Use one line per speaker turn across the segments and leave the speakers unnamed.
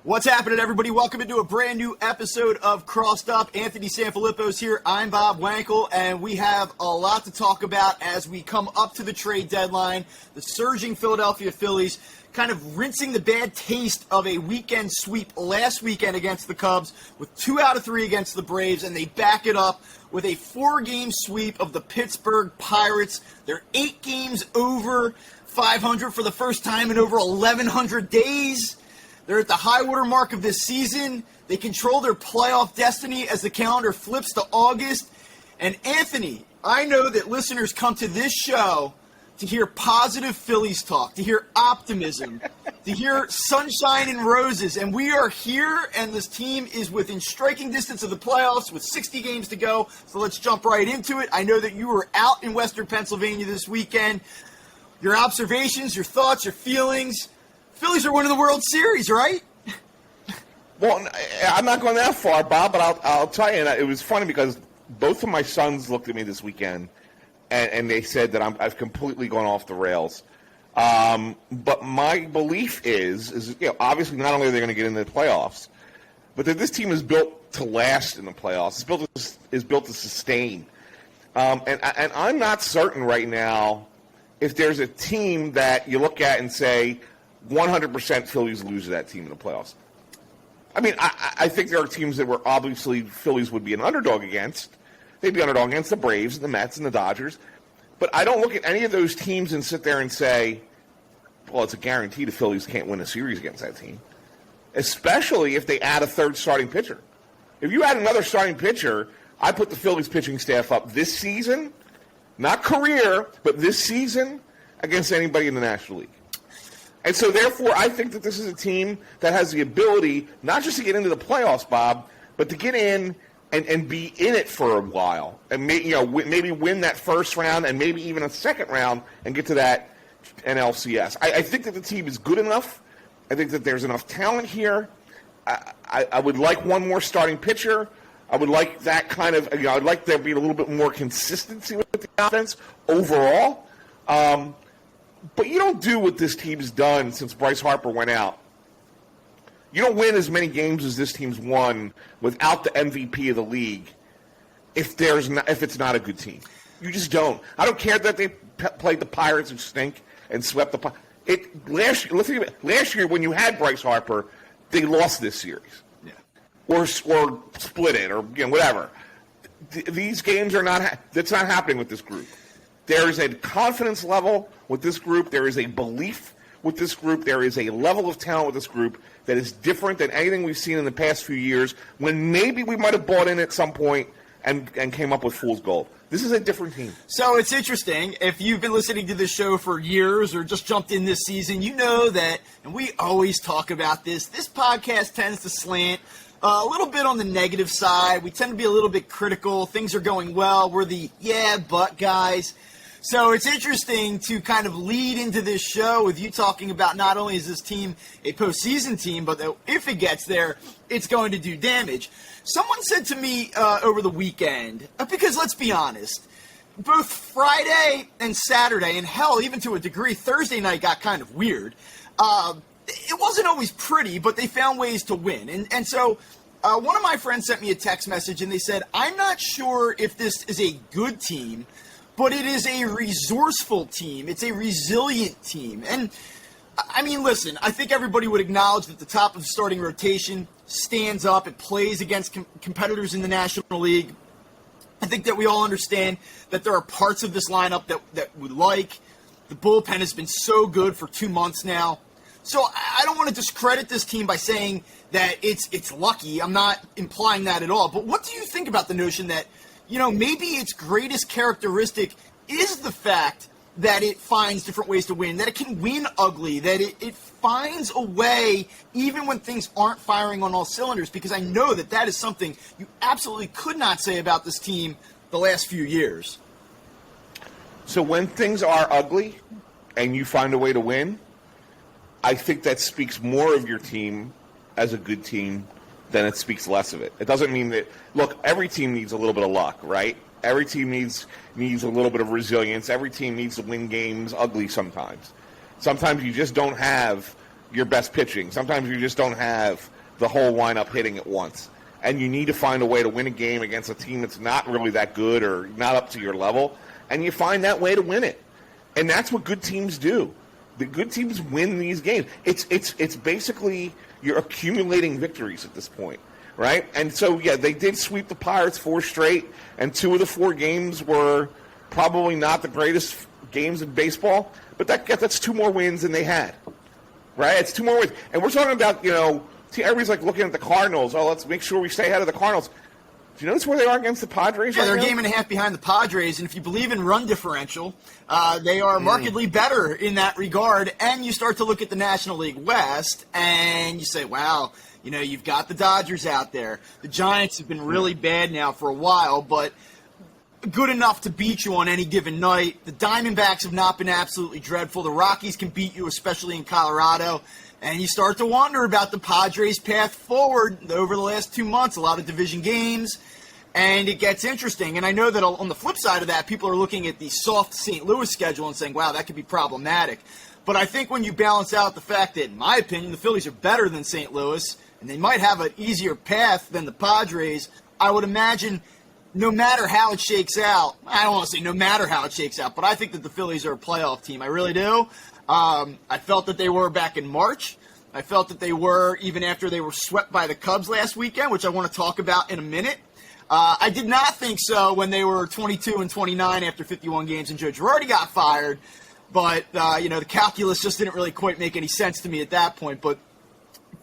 What's happening, everybody? Welcome into a brand new episode of Crossed Up. Anthony Sanfilippo's here. I'm Bob Wankel, and we have a lot to talk about as we come up to the trade deadline. The surging Philadelphia Phillies kind of rinsing the bad taste of a weekend sweep last weekend against the Cubs with 2 out of 3 against the Braves, and they back it up with a 4-game sweep of the Pittsburgh Pirates. They're 8 games over 500 for the first time in over 1,100 days. They're at the high water mark of this season. They control their playoff destiny as the calendar flips to August. And Anthony, I know that listeners come to this show to hear positive Phillies talk, to hear optimism, to hear sunshine and roses. And we are here, and this team is within striking distance of the playoffs with 60 games to go. So let's jump right into it. I know that you were out in Western Pennsylvania this weekend. Your observations, your thoughts, your feelings. Phillies are winning the World Series, right?
Well, I'm not going that far, Bob, but I'll tell you, it was funny because both of my sons looked at me this weekend, and they said that I've completely gone off the rails. But my belief is obviously not only are they going to get into the playoffs, but that this team is built to last in the playoffs. It's built to sustain. And I'm not certain right now if there's a team that you look at and say, 100% Phillies lose to that team in the playoffs. I mean, I think there are teams that were obviously Phillies would be an underdog against. They'd be underdog against the Braves, the Mets, and the Dodgers. But I don't look at any of those teams and sit there and say, well, it's a guarantee the Phillies can't win a series against that team, especially if they add a third starting pitcher. If you add another starting pitcher, I put the Phillies pitching staff up this season, not career, but this season, against anybody in the National League. And so, therefore, I think that this is a team that has the ability not just to get into the playoffs, Bob, but to get in and be in it for a while, and maybe win that first round and maybe even a second round and get to that NLCS. I think that the team is good enough. I think that there's enough talent here. I would like one more starting pitcher. I would like that kind of. I'd like there to be a little bit more consistency with the offense overall. But you don't do what this team's done since Bryce Harper went out. You don't win as many games as this team's won without the MVP of the league if it's not a good team. You just don't. I don't care that they played the Pirates who stink and swept the Pirates. Last year when you had Bryce Harper, they lost this series.
Yeah.
Or split it or whatever. These games are not that's not happening with this group. There is a confidence level with this group. There is a belief with this group. There is a level of talent with this group that is different than anything we've seen in the past few years when maybe we might have bought in at some point and came up with fool's gold. This is a different team.
So it's interesting. If you've been listening to this show for years or just jumped in this season, you know that, and we always talk about this podcast tends to slant a little bit on the negative side. We tend to be a little bit critical. Things are going well. We're the yeah, but guys. So it's interesting to kind of lead into this show with you talking about not only is this team a postseason team, but that if it gets there, it's going to do damage. Someone said to me over the weekend, because let's be honest, both Friday and Saturday, and hell, even to a degree, Thursday night got kind of weird. It wasn't always pretty, but they found ways to win. And so one of my friends sent me a text message, and they said, I'm not sure if this is a good team, but it is a resourceful team. It's a resilient team. And, I mean, listen, I think everybody would acknowledge that the top of the starting rotation stands up. It plays against competitors in the National League. I think that we all understand that there are parts of this lineup that we like. The bullpen has been so good for 2 months now. So I don't want to discredit this team by saying that it's lucky. I'm not implying that at all. But what do you think about the notion that, maybe its greatest characteristic is the fact that it finds different ways to win, that it can win ugly, that it finds a way even when things aren't firing on all cylinders? Because I know that is something you absolutely could not say about this team the last few years.
So when things are ugly and you find a way to win, I think that speaks more of your team as a good team than it speaks less of it. It doesn't mean that, look, every team needs a little bit of luck, right? Every team needs a little bit of resilience. Every team needs to win games ugly sometimes. Sometimes you just don't have your best pitching. Sometimes you just don't have the whole lineup hitting at once. And you need to find a way to win a game against a team that's not really that good or not up to your level. And you find that way to win it. And that's what good teams do. The good teams win these games. It's basically you're accumulating victories at this point, right? And so, yeah, they did sweep the Pirates 4 straight, and 2 of the 4 games were probably not the greatest games in baseball, but that's 2 more wins than they had, right? It's 2 more wins. And we're talking about, everybody's like looking at the Cardinals. Oh, let's make sure we stay ahead of the Cardinals. Do you notice where they are against the Padres?
Yeah,
right
they're a
now?
game and a half behind the Padres, and if you believe in run differential, they are markedly better in that regard. And you start to look at the National League West, and you say, wow, you've got the Dodgers out there. The Giants have been really bad now for a while, but good enough to beat you on any given night. The Diamondbacks have not been absolutely dreadful. The Rockies can beat you, especially in Colorado. And you start to wonder about the Padres' path forward over the last 2 months. A lot of division games, and it gets interesting. And I know that on the flip side of that, people are looking at the soft St. Louis schedule and saying, wow, that could be problematic. But I think when you balance out the fact that, in my opinion, the Phillies are better than St. Louis, and they might have an easier path than the Padres, I would imagine no matter how it shakes out, I don't want to say no matter how it shakes out, but I think that the Phillies are a playoff team. I really do. I felt that they were back in March. I felt that they were even after they were swept by the Cubs last weekend, which I want to talk about in a minute. I did not think so when they were 22-29 after 51 games and Joe Girardi got fired. But, the calculus just didn't really quite make any sense to me at that point. But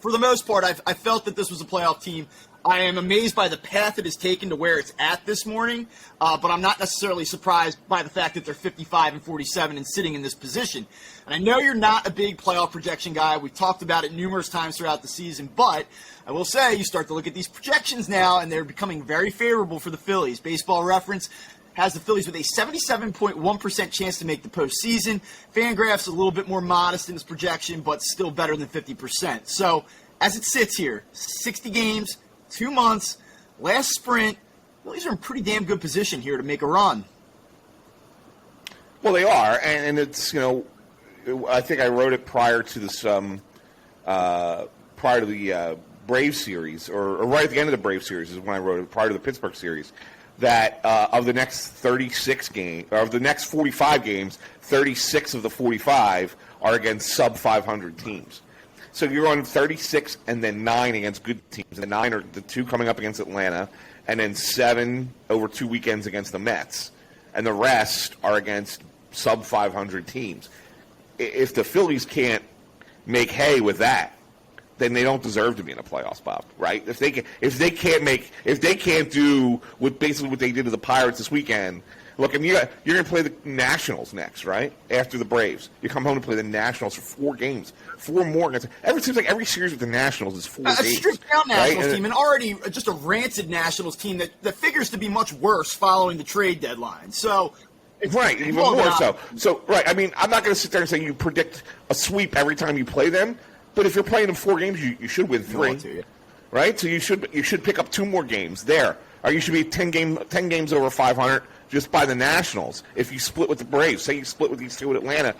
for the most part, I felt that this was a playoff team. I am amazed by the path it has taken to where it's at this morning, but I'm not necessarily surprised by the fact that they're 55-47 and sitting in this position. And I know you're not a big playoff projection guy. We've talked about it numerous times throughout the season, but I will say you start to look at these projections now, and they're becoming very favorable for the Phillies. Baseball Reference has the Phillies with a 77.1% chance to make the postseason. Fangraphs a little bit more modest in this projection, but still better than 50%. So as it sits here, 60 games, 2 months, last sprint, Phillies are in pretty damn good position here to make a run.
Well, they are, and it's, I think I wrote it prior to this, prior to the Braves series, or right at the end of the Braves series is when I wrote it, prior to the Pittsburgh series, that of the next 36 games, or of the next 45 games, 36 of the 45 are against sub-500 teams. So you're on 36 and then 9 against good teams. And the 9 are the 2 coming up against Atlanta, and then 7 over 2 weekends against the Mets. And the rest are against sub-500 teams. If the Phillies can't make hay with that, then they don't deserve to be in the playoffs, Bob. Right? If they can't do what they did to the Pirates this weekend. Look, I mean, you're going to play the Nationals next, right? After the Braves, you come home to play the Nationals for 4 games, 4 more. It seems like every series with the Nationals is 4 games.
A stripped-down Nationals
right?
team, and already just a rancid Nationals team that figures to be much worse following the trade deadline. So,
right, even more so. So, right, I mean, I'm not going to sit there and say you predict a sweep every time you play them, but if you're playing them 4 games, you should win 3. Right? So you should pick up 2 more games there. Or you should be 10 games over 500 just by the Nationals. If you split with the Braves, say you split with these 2 at Atlanta,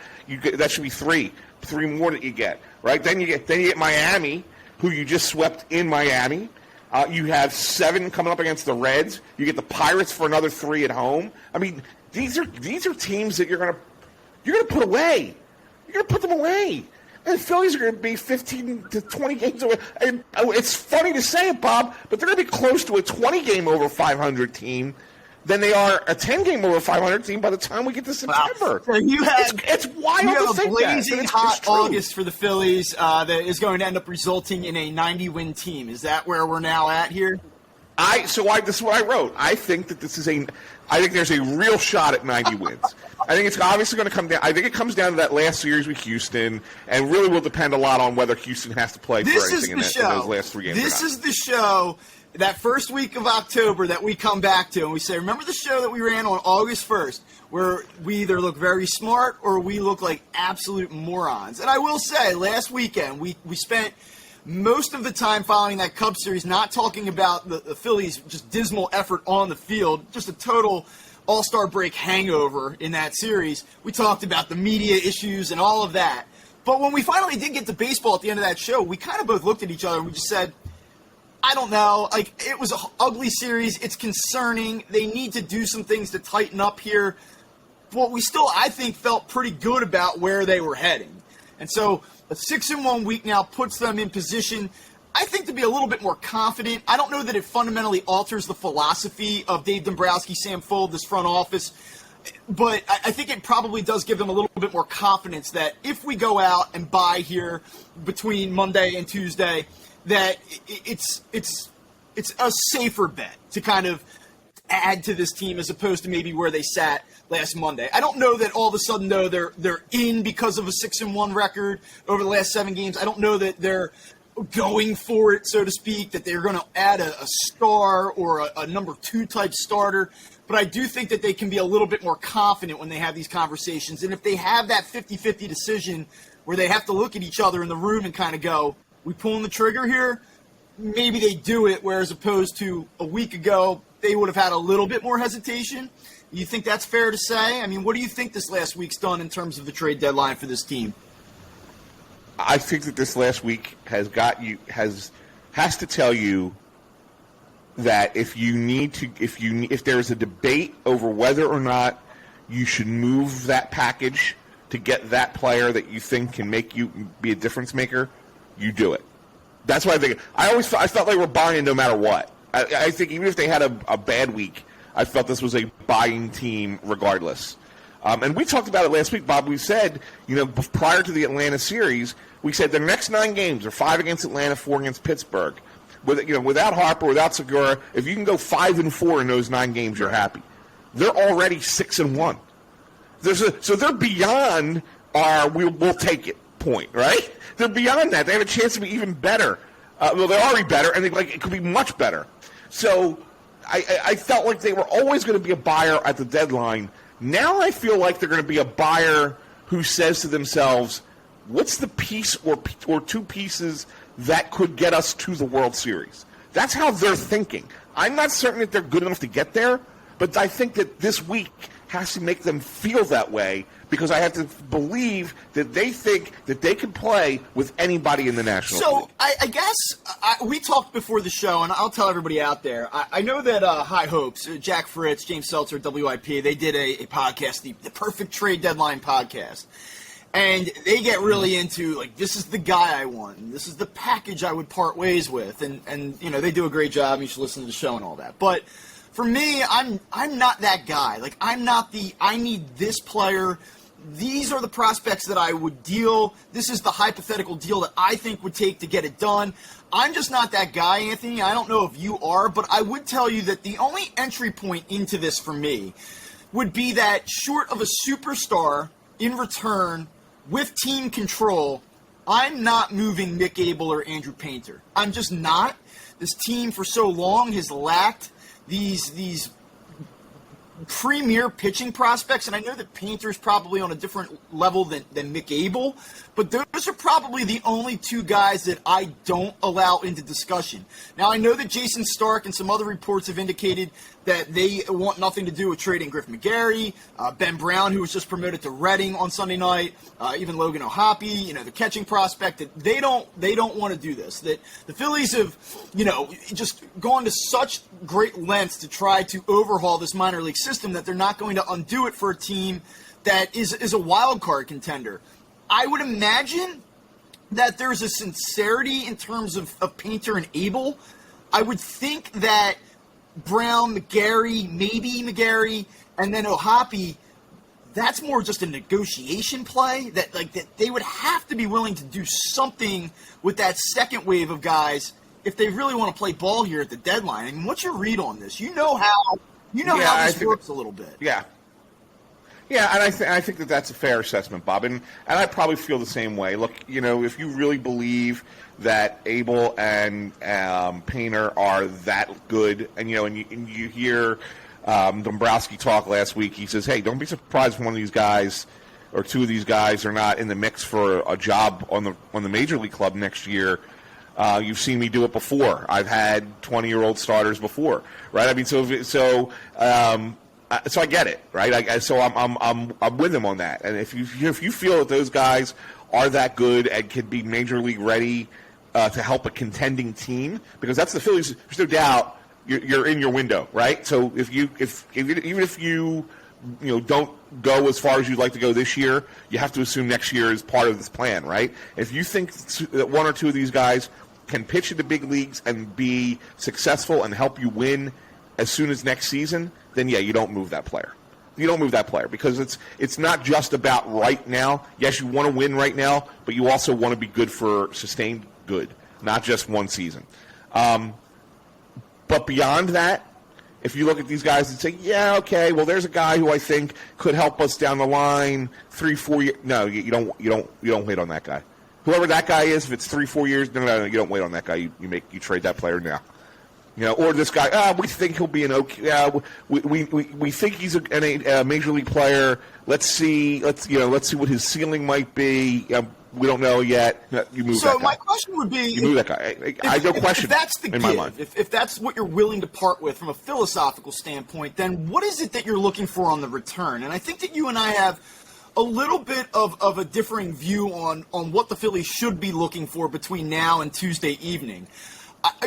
that should be 3 more that you get. Right? Then you get Miami, who you just swept in Miami. You have 7 coming up against the Reds. You get the Pirates for another 3 at home. I mean, these are teams that you're gonna put away. You're gonna put them away. And the Phillies are going to be 15 to 20 games away. And it's funny to say it, Bob, but they're going to be close to a 20-game over 500 team than they are a 10-game over 500 team by the time we get to September.
Wow. So
it's wild to think that.
Blazing hot August for the Phillies that is going to end up resulting in a 90-win team. Is that where we're now at here?
This is what I wrote. I think that I think there's a real shot at 90 wins. I think it's obviously going to come down. I think it comes down to that last series with Houston, and really will depend a lot on whether Houston has to play for anything in those last 3 games.
This is the show, that first week of October that we come back to, and we say, remember the show that we ran on August 1st, where we either look very smart or we look like absolute morons. And I will say, last weekend, we spent most of the time following that Cubs series not talking about the Phillies' just dismal effort on the field, just a total All-Star break hangover in that series. We talked about the media issues and all of that. But when we finally did get to baseball at the end of that show, we kind of both looked at each other and we just said, I don't know. Like, it was an ugly series. It's concerning. They need to do some things to tighten up here. But we still, I think, felt pretty good about where they were heading. And so a 6-1 week now puts them in position, I think, to be a little bit more confident. I don't know that it fundamentally alters the philosophy of Dave Dombrowski, Sam Fuld, this front office. But I think it probably does give them a little bit more confidence that if we go out and buy here between Monday and Tuesday, that it's a safer bet to kind of add to this team as opposed to maybe where they sat last Monday. I don't know that all of a sudden, though, they're in because of a 6-1 record over the last 7 games. I don't know that they're going for it, so to speak, that they're going to add a star or a number 2 type starter. But I do think that they can be a little bit more confident when they have these conversations. And if they have that 50-50 decision where they have to look at each other in the room and kind of go, we pulling the trigger here? Maybe they do it, whereas opposed to a week ago, they would have had a little bit more hesitation. You think that's fair to say? I mean, what do you think this last week's done in terms of the trade deadline for this team?
I think that this last week has to tell you that if there is a debate over whether or not you should move that package to get that player that you think can make you be a difference maker, you do it. That's what I think. I felt they were buying no matter what. I think even if they had a bad week, I felt this was a buying team regardless. And we talked about it last week, Bob. We said, prior to the Atlanta series, we said the next 9 games are 5 against Atlanta, 4 against Pittsburgh. Without Harper, without Segura, if you can go 5-4 in those 9 games, you're happy. They're already 6-1. So they're beyond our we'll take it point, right? They're beyond that. They have a chance to be even better. They're already better, and it could be much better. So I felt like they were always going to be a buyer at the deadline. Now I feel like they're going to be a buyer who says to themselves, what's the piece or 2 pieces that could get us to the World Series? That's how they're thinking. I'm not certain that they're good enough to get there, but I think that this week has to make them feel that way because I have to believe that they think that they can play with anybody in the National League.
So I guess we talked before the show, and I'll tell everybody out there, I know that High Hopes, Jack Fritz, James Seltzer, WIP, they did a podcast, the Perfect Trade Deadline podcast. And they get really into, this is the guy I want, and this is the package I would part ways with. And they do a great job. You should listen to the show and all that. But for me, I'm not that guy. I'm not I need this player. These are the prospects that I would deal. This is the hypothetical deal that I think would take to get it done. I'm just not that guy, Anthony. I don't know if you are, but I would tell you that the only entry point into this for me would be that short of a superstar in return with team control, I'm not moving Nick Abel or Andrew Painter. I'm just not. This team for so long has lacked these premier pitching prospects, and I know that Painter's probably on a different level than Mick Abel, but those are probably the only 2 guys that I don't allow into discussion. Now, I know that Jason Stark and some other reports have indicated that they want nothing to do with trading Griff McGarry, Ben Brown, who was just promoted to Reading on Sunday night, even Logan O'Hoppe, the catching prospect. That they don't want to do this. That the Phillies have, just gone to such great lengths to try to overhaul this minor league system that they're not going to undo it for a team that is a wild card contender. I would imagine that there's a sincerity in terms of Painter and Abel. I would think that Brown, McGarry, maybe McGarry, and then O'Hoppe, that's more just a negotiation play, that they would have to be willing to do something with that second wave of guys if they really want to play ball here at the deadline. I mean, what's your read on this? You know how this works a little bit.
Yeah. Yeah, and I think that that's a fair assessment, Bob, and I probably feel the same way. Look, if you really believe that Abel and Painter are that good, and you hear Dombrowski talk last week, he says, "Hey, don't be surprised if one of these guys or 2 of these guys are not in the mix for a job on the major league club next year." You've seen me do it before. I've had 20-year-old starters before, right? I mean, so I get it, right? So I'm with him on that. And if you feel that those guys are that good and can be major league ready to help a contending team, because that's the Phillies. There's no doubt you're in your window, right? So even if you don't go as far as you'd like to go this year, you have to assume next year is part of this plan, right? If you think that one or two of these guys can pitch in the big leagues and be successful and help you win as soon as next season, then yeah, you don't move that player. You don't move that player, because it's not just about right now. Yes, you want to win right now, but you also want to be good for sustained good, not just one season. But beyond that, if you look at these guys and say, yeah, okay, well, there's a guy who I think could help us down the line 3-4 years. No, you don't wait on that guy. Whoever that guy is, if it's 3-4 years, no, you don't wait on that guy. You trade that player now. Or this guy, we think he'll be an okay. We think he's a major league player. Let's see what his ceiling might be. We don't know yet. You move that guy.
So my question would be,
you move that guy. I have no question.
If that's the
in my mind.
If that's what you're willing to part with from a philosophical standpoint, then what is it that you're looking for on the return? And I think that you and I have a little bit of a differing view on what the Phillies should be looking for between now and Tuesday evening.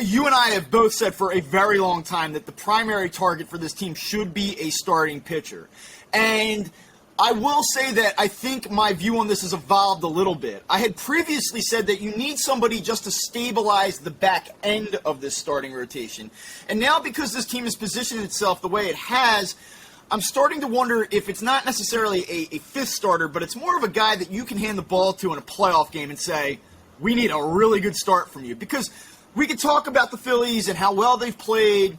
You and I have both said for a very long time that the primary target for this team should be a starting pitcher. And I will say that I think my view on this has evolved a little bit. I had previously said that you need somebody just to stabilize the back end of this starting rotation. And now, because this team has positioned itself the way it has, I'm starting to wonder if it's not necessarily a fifth starter, but it's more of a guy that you can hand the ball to in a playoff game and say, we need a really good start from you. Because we could talk about the Phillies and how well they've played.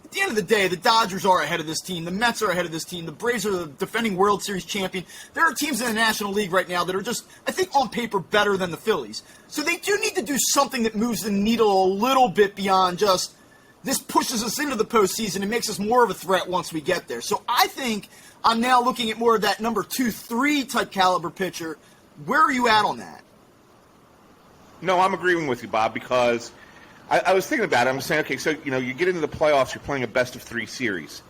At the end of the day, the Dodgers are ahead of this team. The Mets are ahead of this team. The Braves are the defending World Series champion. There are teams in the National League right now that are just, I think, on paper better than the Phillies. So they do need to do something that moves the needle a little bit beyond just, this pushes us into the postseason and makes us more of a threat once we get there. So I think I'm now looking at more of that number 2-3 type caliber pitcher. Where are you at on that?
No, I'm agreeing with you, Bob, because I was thinking about it. I'm saying, okay, so you get into the playoffs, you're playing a best-of-3 series.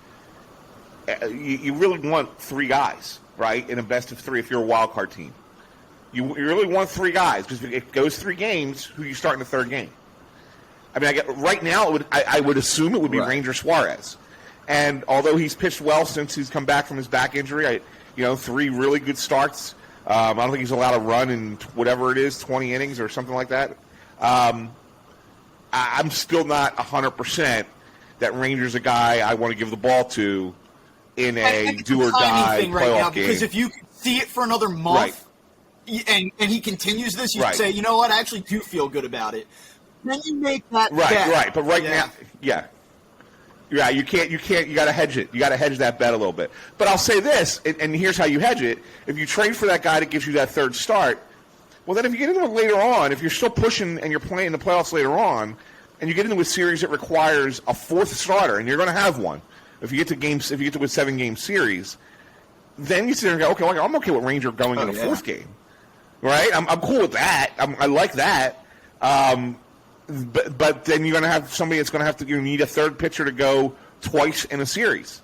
You really want three guys, right, in a best-of-3 if you're a wild card team. You really want three guys, because if it goes 3 games, who you start in the third game? I mean, right now, I would assume it would be
right.
Ranger Suarez. And although he's pitched well since he's come back from his back injury, 3 really good starts. I don't think he's allowed to run in whatever it is, 20 innings or something like that. I'm still not 100% that Ranger's a guy I want to give the ball to in a do-or-die playoff
right now,
game.
Because if you see it for another month and he continues this, you say, you know what, I actually do feel good about it. Then you make that bet.
Right. But now, Yeah, you got to hedge it. You got to hedge that bet a little bit. But I'll say this, and here's how you hedge it. If you trade for that guy that gives you that third start, well, then if you get into it later on, if you're still pushing and you're playing in the playoffs later on, and you get into a series that requires a fourth starter, and you're going to have one, if you get to a 7-game series, then you sit there and go, okay, well, I'm okay with Ranger going in the fourth game, right? I'm cool with that. I like that. But then you're going to have somebody that's going to have to. You need a third pitcher to go twice in a series,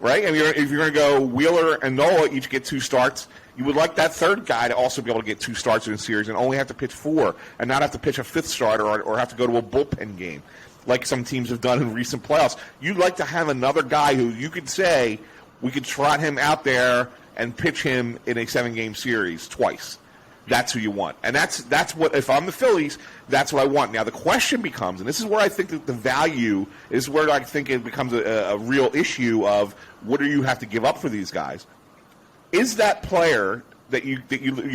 right? And if you're going to go Wheeler and Nola each get 2 starts, you would like that third guy to also be able to get 2 starts in a series and only have to pitch 4 and not have to pitch a 5th starter or have to go to a bullpen game like some teams have done in recent playoffs. You'd like to have another guy who you could say we could trot him out there and pitch him in a 7-game series twice. That's who you want. And that's what, if I'm the Phillies, that's what I want. Now, the question becomes, and this is where I think that the value is where I think it becomes a real issue of what do you have to give up for these guys. Is that player that you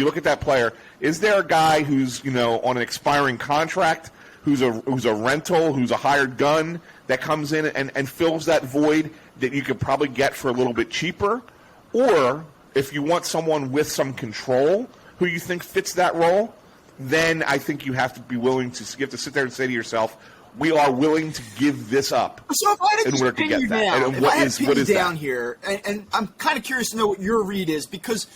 look at that player, is there a guy who's, on an expiring contract, who's a rental, who's a hired gun that comes in and fills that void that you could probably get for a little bit cheaper? Or if you want someone with some control who you think fits that role, then I think you have to be willing to sit there and say to yourself, we are willing to give this up
so if I had
in order to get that.
And what is down that? Here, and I'm kind of curious to know what your read is, because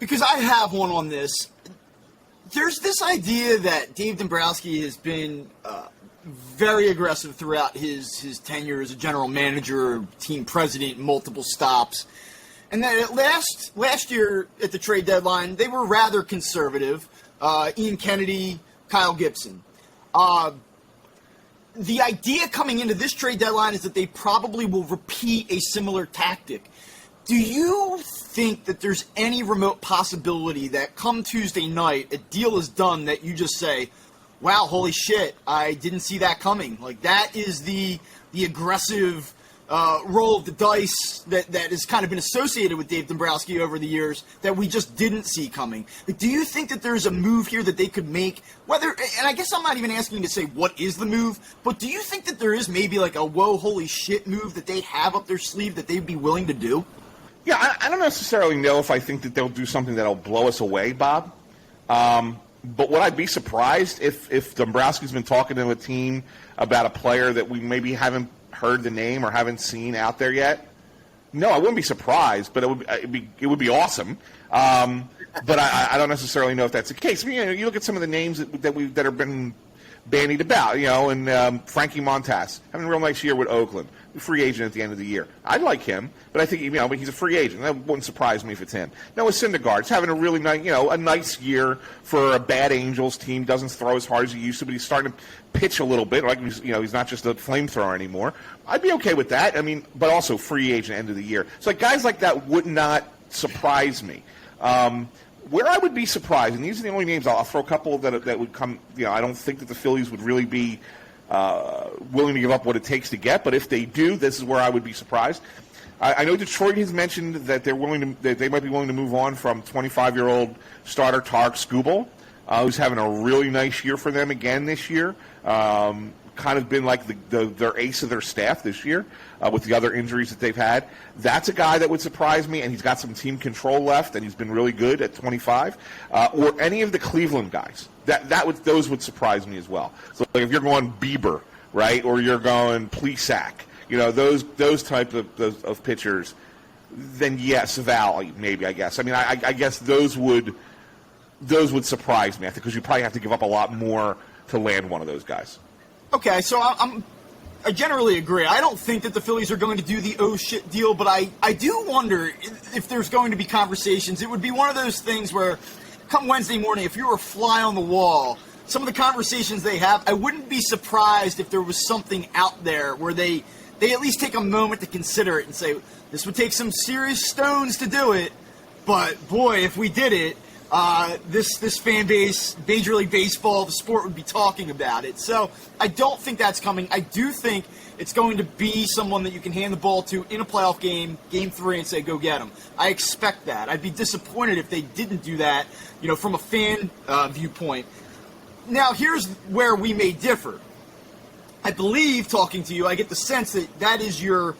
I have one on this. There's this idea that Dave Dombrowski has been very aggressive throughout his tenure as a general manager, team president, multiple stops. And then last year at the trade deadline, they were rather conservative. Ian Kennedy, Kyle Gibson. The idea coming into this trade deadline is that they probably will repeat a similar tactic. Do you think that there's any remote possibility that come Tuesday night, a deal is done that you just say, wow, holy shit, I didn't see that coming? Like, that is the aggressive roll of the dice that has kind of been associated with Dave Dombrowski over the years that we just didn't see coming. Like, do you think that there's a move here that they could make? And I guess I'm not even asking you to say what is the move, but do you think that there is maybe like a whoa, holy shit move that they have up their sleeve that they'd be willing to do?
Yeah, I don't necessarily know if I think that they'll do something that'll blow us away, Bob. But would I be surprised if Dombrowski's been talking to a team about a player that we maybe haven't heard the name or haven't seen out there yet? No, I wouldn't be surprised, but it would be awesome. But I don't necessarily know if that's the case. I mean, you look at some of the names that have been bandied about, and Frankie Montas having a real nice year with Oakland, free agent at the end of the year. I like him, but I think but he's a free agent. That wouldn't surprise me if it's him. Noah Syndergaard's having a really nice, a nice year for a bad Angels team. Doesn't throw as hard as he used to, but he's starting to pitch a little bit. Like he's not just a flamethrower anymore. I'd be okay with that. I mean, but also free agent end of the year. So guys like that would not surprise me. Where I would be surprised, and these are the only names, I'll throw a couple that would come. I don't think that the Phillies would really be willing to give up what it takes to get, but if they do, this is where I would be surprised. I know Detroit has mentioned that they might be willing to move on from 25-year-old starter Tarek Skubal, who's having a really nice year for them again this year. Kind of been like their ace of their staff this year with the other injuries that they've had. That's a guy that would surprise me, and he's got some team control left, and he's been really good at 25. Or any of the Cleveland guys. Those would surprise me as well. So like if you're going Bieber, right, or you're going Plesac, those type of pitchers, then yes, Valley maybe, I guess. I mean, I guess those would surprise me, I think, because you probably have to give up a lot more to land one of those guys.
Okay, so I generally agree. I don't think that the Phillies are going to do the oh shit deal, but I do wonder if there's going to be conversations. It would be one of those things where come Wednesday morning, if you were a fly on the wall, some of the conversations they have, I wouldn't be surprised if there was something out there where they at least take a moment to consider it and say, this would take some serious stones to do it, but boy, if we did it, this fan base, Major League Baseball, the sport would be talking about it. So I don't think that's coming. I do think it's going to be someone that you can hand the ball to in a playoff game, Game 3, and say, go get them. I expect that. I'd be disappointed if they didn't do that, from a fan viewpoint. Now, here's where we may differ. I believe, talking to you, I get the sense that that is your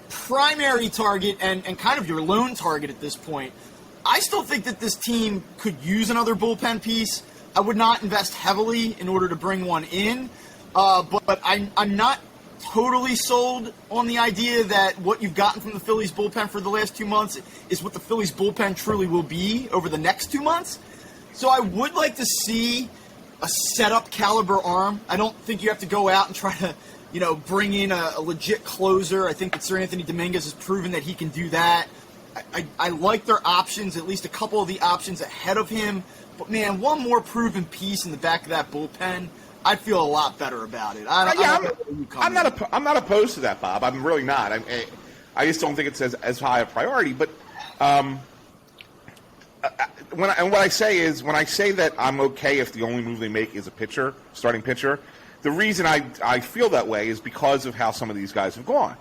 primary target and kind of your lone target at this point. I still think that this team could use another bullpen piece. I would not invest heavily in order to bring one in, but I'm not totally sold on the idea that what you've gotten from the Phillies bullpen for the last 2 months is what the Phillies bullpen truly will be over the next 2 months. So I would like to see a setup caliber arm. I don't think you have to go out and try to, bring in a legit closer. I think that Sir Anthony Dominguez has proven that he can do that. I like their options, at least a couple of the options ahead of him. But, man, one more proven piece in the back of that bullpen, I'd feel a lot better about it.
I'm not opposed to that, Bob. I'm really not. I just don't think it's as high a priority. But what I say that I'm okay if the only move they make is a starting pitcher, the reason I feel that way is because of how some of these guys have gone.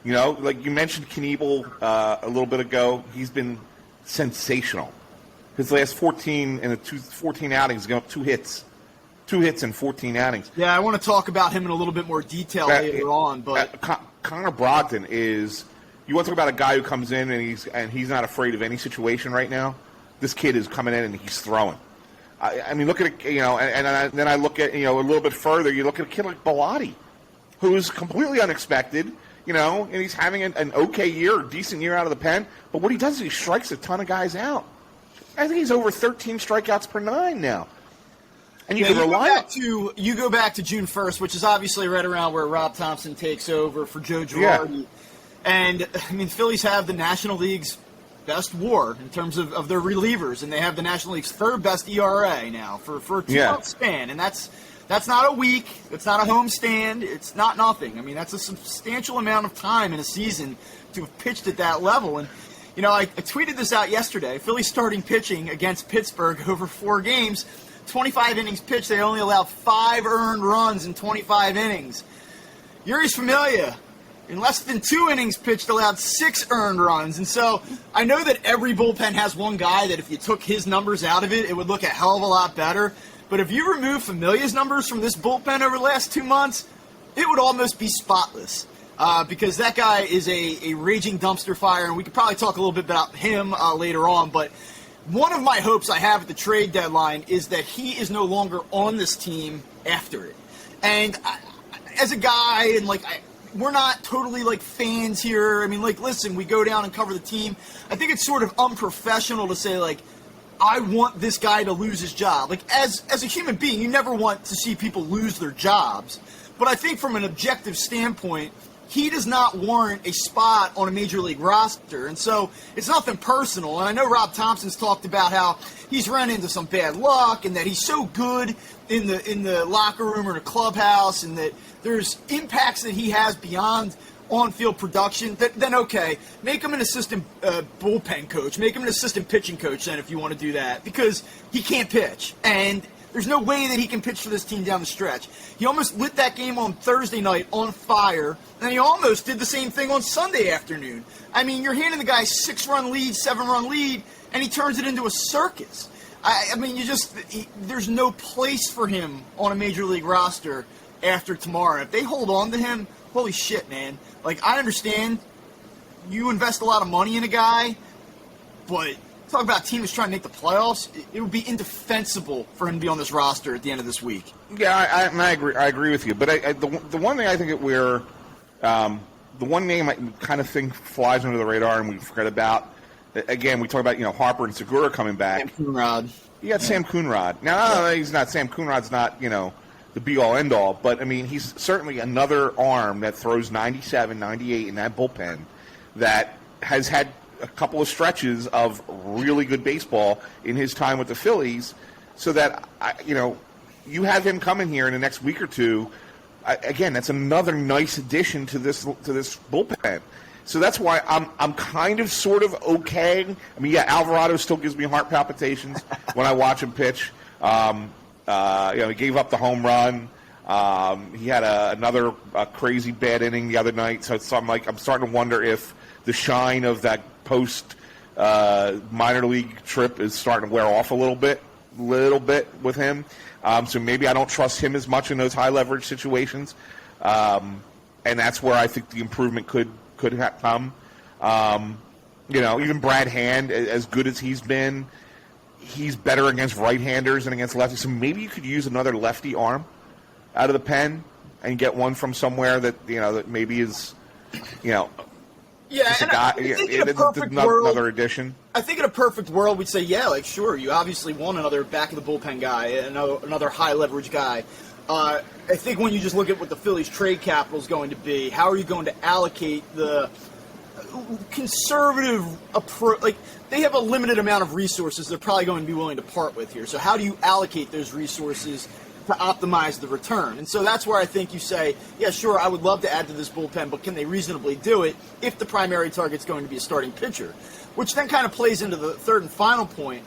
Like you mentioned Knievel a little bit ago. He's been sensational. His last 14 outings, got 2 hits. 2 hits in 14 outings.
Yeah, I want to talk about him in a little bit more detail later on. But
Conor Brogden is. You want to talk about a guy who comes in and he's not afraid of any situation right now. This kid is coming in and he's throwing. I mean, look at it. And then I look at a little bit further. You look at a kid like Bellotti, who's completely unexpected. And he's having an okay year, a decent year out of the pen. But what he does is he strikes a ton of guys out. I think he's over 13 strikeouts per 9 now. And you can rely on.
You go back to June 1st, which is obviously right around where Rob Thompson takes over for Joe Girardi. Yeah. And, I mean, Phillies have the National League's best WAR in terms of their relievers, and they have the National League's third best ERA now for a 2-month span, and that's not a week, it's not a homestand, it's not nothing. I mean, that's a substantial amount of time in a season to have pitched at that level. And you know, I tweeted this out yesterday. Phillies starting pitching against Pittsburgh over 4 games, 25 innings pitched. They only allowed 5 earned runs in 25 innings. Yuri's Familia, in less than 2 innings pitched, allowed 6 earned runs. And so I know that every bullpen has one guy that if you took his numbers out of it, it would look a hell of a lot better. But if you remove Familia's numbers from this bullpen over the last 2 months, it would almost be spotless. Because that guy is a raging dumpster fire, and we could probably talk a little bit about him later on. But one of my hopes I have at the trade deadline is that he is no longer on this team after it. And as a guy, and we're not totally fans here. I mean, listen, we go down and cover the team. I think it's sort of unprofessional to say I want this guy to lose his job. As a human being, you never want to see people lose their jobs. But I think from an objective standpoint, he does not warrant a spot on a major league roster. And so it's nothing personal. And I know Rob Thompson's talked about how he's run into some bad luck and that he's so good in the locker room or the clubhouse and that there's impacts that he has beyond on-field production, then okay, make him an assistant bullpen coach. Make him an assistant pitching coach then if you want to do that, because he can't pitch. And there's no way that he can pitch for this team down the stretch. He almost lit that game on Thursday night on fire, and he almost did the same thing on Sunday afternoon. I mean, you're handing the guy 6-run lead, 7-run lead, and he turns it into a circus. I mean, there's no place for him on a major league roster after tomorrow. If they hold on to him, holy shit, man. I understand you invest a lot of money in a guy, but talk about a team that's trying to make the playoffs. It would be indefensible for him to be on this roster at the end of this week. Yeah,
I agree. I agree with you. But the one thing I think that the one name I kind of think flies under the radar and we forget about. Again, we talk about Harper and Segura coming back.
Sam Coonrod.
You got Sam Coonrod. Now, he's not Sam Coonrod's not the be-all, end-all, but I mean he's certainly another arm that throws 97, 98 in that bullpen that has had a couple of stretches of really good baseball in his time with the Phillies, so that you have him coming here in the next week or two. Again, that's another nice addition to this bullpen. So that's why I'm kind of sort of okay. I mean, yeah, Alvarado still gives me heart palpitations when I watch him pitch. He gave up the home run. He had another crazy bad inning the other night. So I'm starting to wonder if the shine of that post minor league trip is starting to wear off a little bit with him. So maybe I don't trust him as much in those high leverage situations. And that's where I think the improvement could come. Even Brad Hand, as good as he's been, he's better against right-handers than against lefties. So maybe you could use another lefty arm out of the pen and get one from somewhere that that maybe is just a guy. Another addition.
I think in a perfect world we'd say sure, you obviously want another back of the bullpen guy, another high leverage guy. I think when you just look at what the Phillies trade capital is going to be, how are you going to allocate the conservative approach? They have a limited amount of resources they're probably going to be willing to part with here. So how do you allocate those resources to optimize the return? And so that's where I think you say, yeah, sure, I would love to add to this bullpen, but can they reasonably do it if the primary target's going to be a starting pitcher? Which then kind of plays into the third and final point.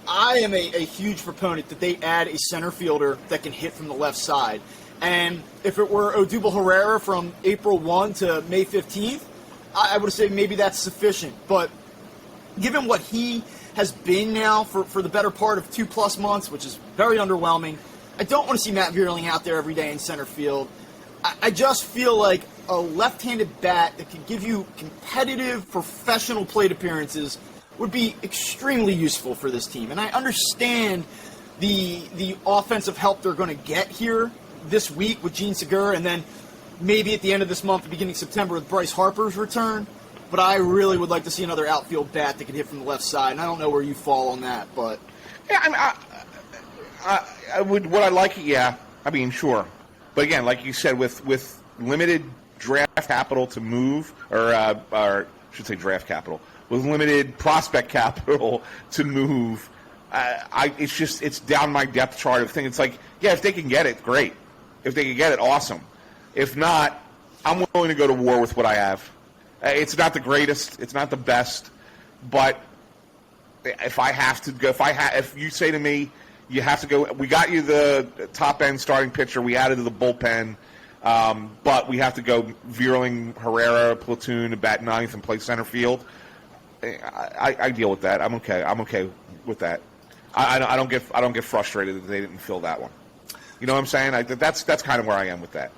I am a huge proponent that they add a center fielder that can hit from the left side. And if it were Odubel Herrera from April 1 to May 15th, I would say maybe that's sufficient. But given what he has been now for the better part of 2+ months, which is very underwhelming, I don't want to see Matt Vierling out there every day in center field. I just feel like a left-handed bat that can give you competitive, professional plate appearances would be extremely useful for this team. And I understand the offensive help they're going to get here this week with Gene Segura, and then maybe at the end of this month, beginning of September, with Bryce Harper's return. But I really would like to see another outfield bat that can hit from the left side, and I don't know where you fall on that. But
yeah, I would. Would I like it? Yeah, I mean, sure. But again, like you said, with limited draft capital to move, or I should say draft capital, with limited prospect capital to move. It's down my depth chart of thing. It's like, yeah, if they can get it, great. If they can get it, awesome. If not, I'm willing to go to war with what I have. It's not the greatest, it's not the best, but if I have to go, if you say to me, you have to go, we got you the top end starting pitcher, we added to the bullpen, but we have to go Vierling, Herrera, platoon, to bat ninth and play center field. I deal with that. I'm okay with that. I don't get frustrated that they didn't fill that one. You know what I'm saying? That's kind of where I am with that.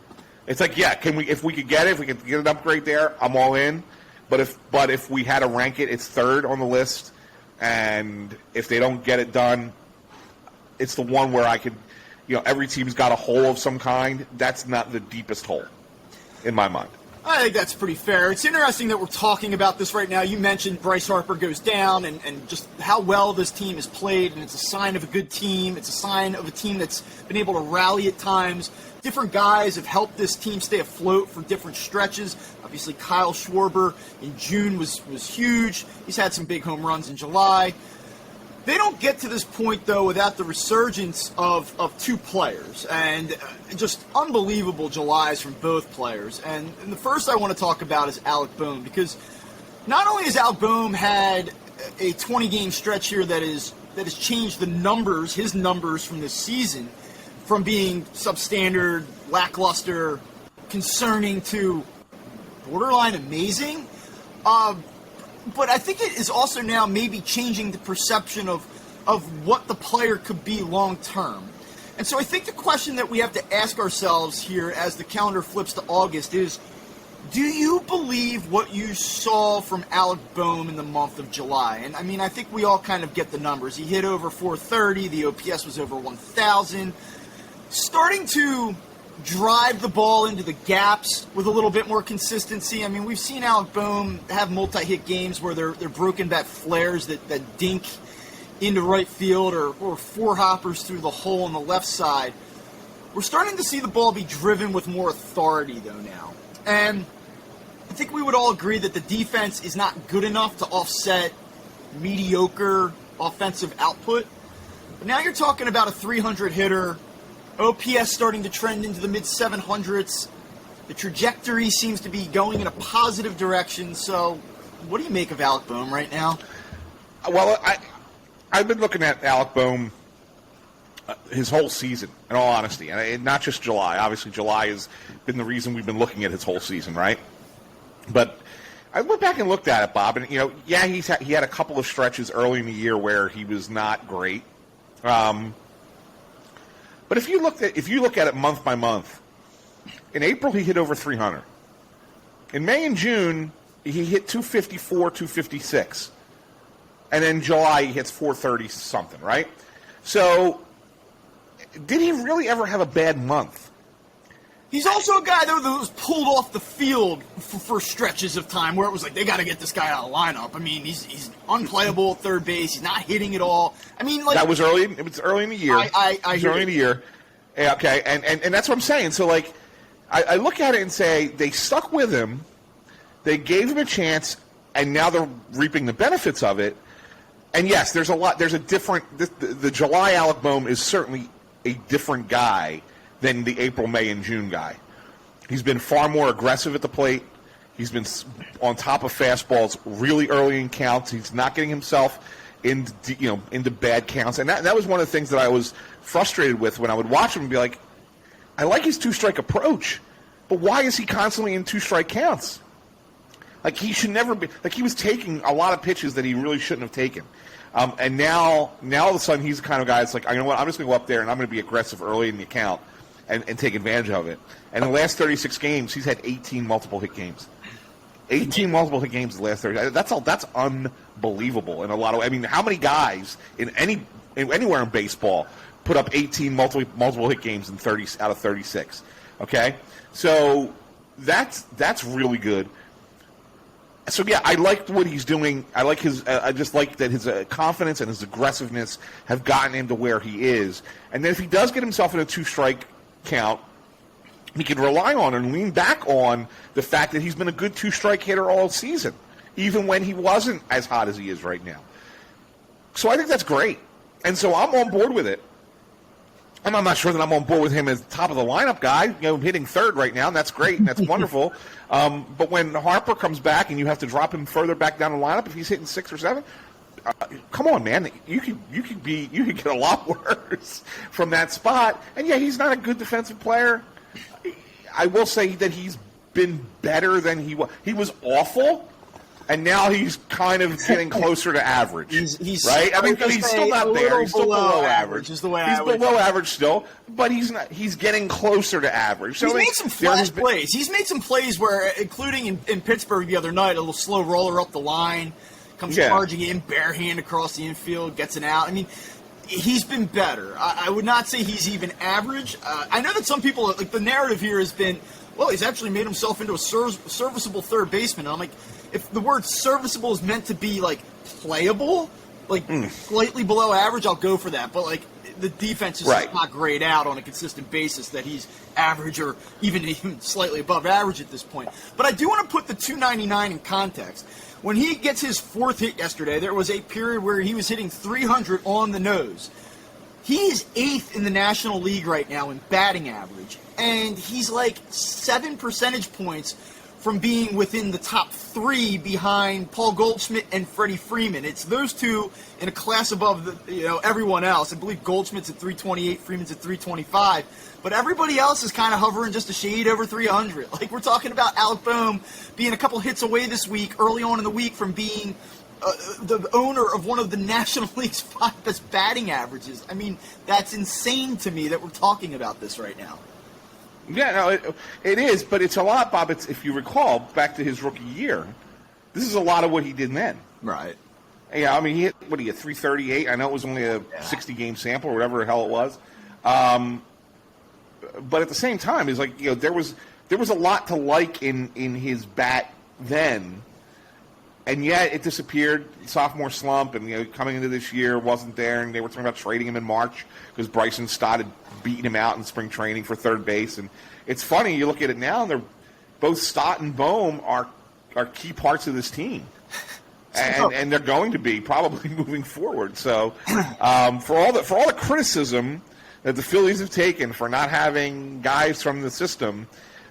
It's like, yeah, if we could get it, if we could get an upgrade there, I'm all in. But if we had to rank it, it's third on the list. And if they don't get it done, it's the one where I could, every team's got a hole of some kind. That's not the deepest hole in my mind.
I think that's pretty fair. It's interesting that we're talking about this right now. You mentioned Bryce Harper goes down and just how well this team has played, and it's a sign of a good team. It's a sign of a team that's been able to rally at times. Different guys have helped this team stay afloat for different stretches. Obviously, Kyle Schwarber in June was huge. He's had some big home runs in July. They don't get to this point, though, without the resurgence of two players, and just unbelievable Julys from both players. And the first I want to talk about is Alec Boone, because not only has Alec Boone had a 20-game stretch here that has changed his numbers from this season, from being substandard, lackluster, concerning to borderline amazing, but I think it is also now maybe changing the perception of what the player could be long term. And so I think the question that we have to ask ourselves here as the calendar flips to August is, do you believe what you saw from Alec Boone in the month of July? And I mean, I think we all kind of get the numbers. He hit over 430, the OPS was over 1,000. Starting to drive the ball into the gaps with a little bit more consistency. I mean, we've seen Alec Boone have multi-hit games where they're broken bat flares that dink into right field or four hoppers through the hole on the left side. We're starting to see the ball be driven with more authority, though, now. And I think we would all agree that the defense is not good enough to offset mediocre offensive output. But now you're talking about a 300 hitter, OPS starting to trend into the mid-700s. The trajectory seems to be going in a positive direction. So what do you make of Alec Boone right now?
Well, I've been looking at Alec Boone his whole season, in all honesty, and not just July. Obviously, July has been the reason we've been looking at his whole season, right? But I went back and looked at it, Bob, and yeah, he had a couple of stretches early in the year where he was not great. But if you look at it month by month, in April he hit over 300. In May and June he hit 254, 256, and in July he hits 430 something, right? So, did he really ever have a bad month?
He's also a guy, though, that was pulled off the field for stretches of time where it was like, they got to get this guy out of the lineup. I mean, he's unplayable at third base. He's not hitting at all. I mean, like...
That was early. It was early in the year. Early in the year. Yeah, okay, and that's what I'm saying. So, like, I look at it and say, they stuck with him, they gave him a chance, and now they're reaping the benefits of it. And yes, there's a different... The July Alec Boone is certainly a different guy than the April, May, and June guy. He's been far more aggressive at the plate. He's been on top of fastballs really early in counts. He's not getting himself into bad counts. And that was one of the things that I was frustrated with when I would watch him and be like, I like his two-strike approach, but why is he constantly in two-strike counts? Like, he should never be. Like, he was taking a lot of pitches that he really shouldn't have taken. And now all of a sudden he's the kind of guy that's like, you know what, I'm just going to go up there and I'm going to be aggressive early in the account and take advantage of it. And in the last 36 games, he's had 18 multiple hit games. 18 multiple hit games in the last 30. That's unbelievable in a lot of. I mean, how many guys anywhere in baseball put up 18 multiple hit games in 30 out of 36? Okay, so that's really good. So yeah, I liked what he's doing. I like his. I just like that his confidence and his aggressiveness have gotten him to where he is. And then if he does get himself in a two-strike count, he can rely on and lean back on the fact that he's been a good two-strike hitter all season. even when he wasn't as hot as he is right now. So I think that's great. And so I'm on board with it. And I'm not sure that I'm on board with him as top of the lineup guy, hitting third right now, and that's great, and that's wonderful. But when Harper comes back and you have to drop him further back down the lineup, if he's hitting 6 or 7, come on, man, you could get a lot worse from that spot. And yeah, he's not a good defensive player. I will say that he's been better than he was. He was awful. And now he's kind of getting closer to average,
he's
right? I mean, he's still not there. He's still below average.
Is the way
he's below average still, but he's not. He's getting closer to average. So
he's made some flash plays. He's made some plays where, including in Pittsburgh the other night, a little slow roller up the line, comes charging in, bare hand across the infield, gets an out. I mean, he's been better. I would not say he's even average. I know that some people, like, the narrative here has been, well, he's actually made himself into a serviceable third baseman. And I'm like, if the word serviceable is meant to be, like, playable, like, slightly below average, I'll go for that. But, like, the defense is not grayed out on a consistent basis that he's average or even slightly above average at this point. But I do want to put the 299 in context. When he gets his 4th hit yesterday, there was a period where he was hitting 300 on the nose. He is 8th in the National League right now in batting average, and he's like 7 percentage points from being within the top 3 behind Paul Goldschmidt and Freddie Freeman. It's those two in a class above everyone else. I believe Goldschmidt's at 328, Freeman's at 325, but everybody else is kind of hovering just a shade over 300. Like, we're talking about Alec Boone being a couple hits away this week, early on in the week, from being the owner of one of the National League's 5 best batting averages. I mean, that's insane to me that we're talking about this right now.
Yeah, no, it is, but it's a lot, Bob. It's, if you recall, back to his rookie year, this is a lot of what he did then.
Right.
Yeah, I mean, he hit 338? I know it was only a 60-game sample or whatever the hell it was. But at the same time, it's like, there was a lot to like in his bat then, and yet it disappeared. Sophomore slump, and coming into this year wasn't there, and they were talking about trading him in March because Bryson started beating him out in spring training for third base. And it's funny, you look at it now, and they're both Stott and Bohm are key parts of this team. And they're going to be probably moving forward. So for all the criticism that the Phillies have taken for not having guys from the system,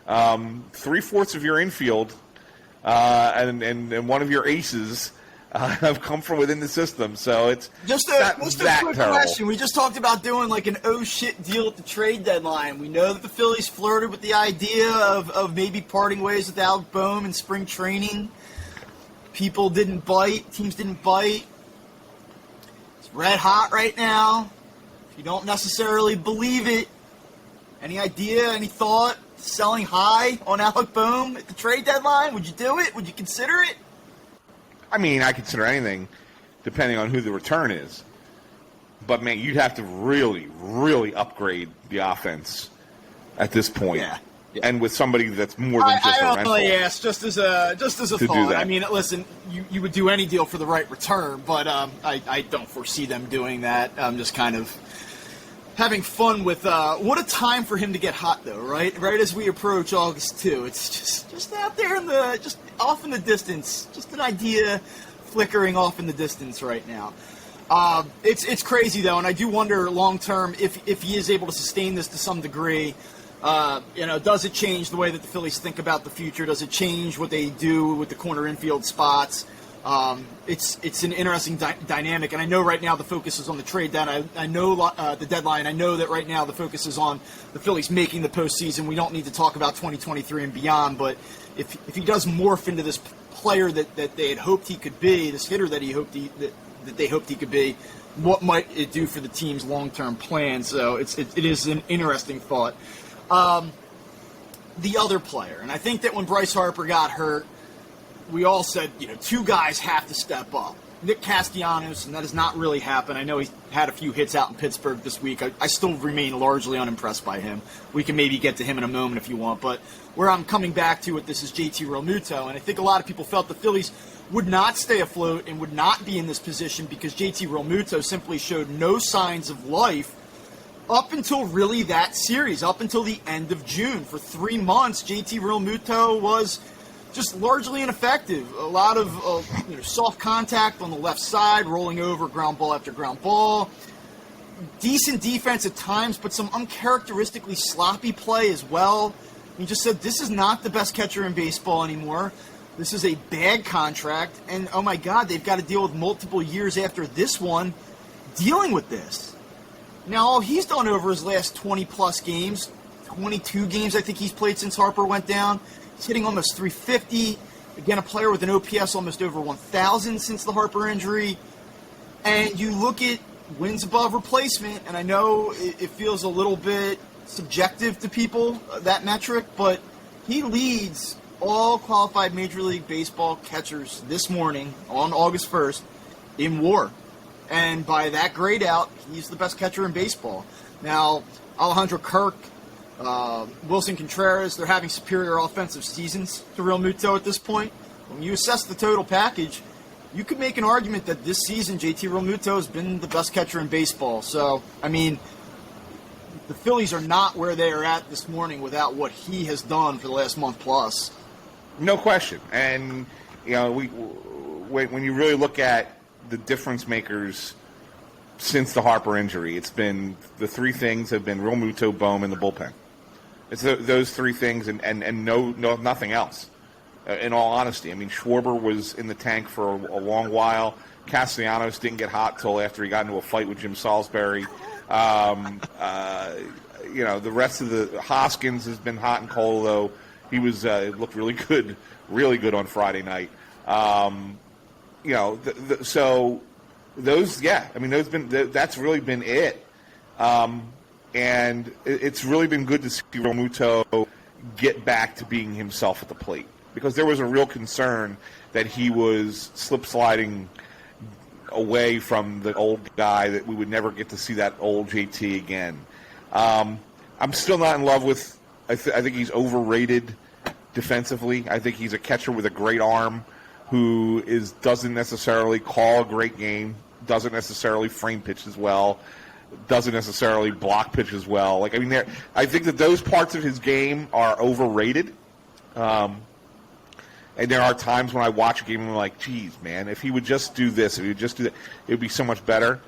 3/4 of your infield and one of your aces have come from within the system. So it's
just a quick question. We just talked about doing like an oh shit deal at the trade deadline. We know that the Phillies flirted with the idea of maybe parting ways with Alec Boone in spring training. People didn't bite. Teams didn't bite. It's red hot right now. If you don't necessarily believe it, any idea, any thought, selling high on Alec Boone at the trade deadline? Would you do it? Would you consider it?
I mean, I consider anything depending on who the return is. But, man, you'd have to really, really upgrade the offense at this point. Yeah. And with somebody that's more than just a rental.
I asked just as a thought. I mean, listen, you would do any deal for the right return, but I don't foresee them doing that. I'm just kind of having fun with what a time for him to get hot, though, right? Right as we approach August 2. It's just out there just off in the distance, just an idea flickering off in the distance right now. It's crazy, though, and I do wonder long term if he is able to sustain this to some degree. Does it change the way that the Phillies think about the future? Does it change what they do with the corner infield spots? It's an interesting dynamic, and I know right now the focus is on the trade deadline. I know the deadline. I know that right now the focus is on the Phillies making the postseason. We don't need to talk about 2023 and beyond, but if he does morph into this player that they had hoped he could be, this hitter that they hoped he could be, what might it do for the team's long-term plan? So it is an interesting thought. The other player, and I think that when Bryce Harper got hurt, we all said, two guys have to step up. Nick Castellanos, and that has not really happened. I know he had a few hits out in Pittsburgh this week. I still remain largely unimpressed by him. We can maybe get to him in a moment if you want. But where I'm coming back to with this is JT Romuto, and I think a lot of people felt the Phillies would not stay afloat and would not be in this position because JT Romuto simply showed no signs of life up until really that series, up until the end of June. For 3 months, JT Realmuto was just largely ineffective. A lot of soft contact on the left side, rolling over ground ball after ground ball. Decent defense at times, but some uncharacteristically sloppy play as well. He just said this is not the best catcher in baseball anymore. This is a bad contract, and oh my God, they've got to deal with multiple years after this one dealing with this. Now, all he's done over his last 20-plus games, 22 games I think he's played since Harper went down, he's hitting almost 350. Again, a player with an OPS almost over 1,000 since the Harper injury. And you look at wins above replacement, and I know it feels a little bit subjective to people, that metric, but he leads all qualified Major League Baseball catchers this morning on August 1st in WAR. And by that grade out, he's the best catcher in baseball. Now, Alejandro Kirk, Wilson Contreras, they're having superior offensive seasons to Romuto at this point. When you assess the total package, you could make an argument that this season JT Realmuto has been the best catcher in baseball. So, I mean, the Phillies are not where they are at this morning without what he has done for the last month plus.
No question. And, when you really look at the difference makers since the Harper injury, it's been the three things have been Romuto, Bohm, and the bullpen. It's those three things and nothing else. In all honesty, I mean, Schwarber was in the tank for a long while. Castellanos didn't get hot till after he got into a fight with Jim Salisbury. The rest of the Hoskins has been hot and cold, though. He was looked really good on Friday night. So those, yeah, I mean, that's really been it. And it's really been good to see Romuto get back to being himself at the plate, because there was a real concern that he was slip-sliding away from the old guy, that we would never get to see that old JT again. I'm still not in love with – I think he's overrated defensively. I think he's a catcher with a great arm who doesn't necessarily call a great game, doesn't necessarily frame pitches well, doesn't necessarily block pitches well. I think that those parts of his game are overrated. And there are times when I watch a game and I'm like, geez, man, if he would just do this, if he would just do that, it would be so much better.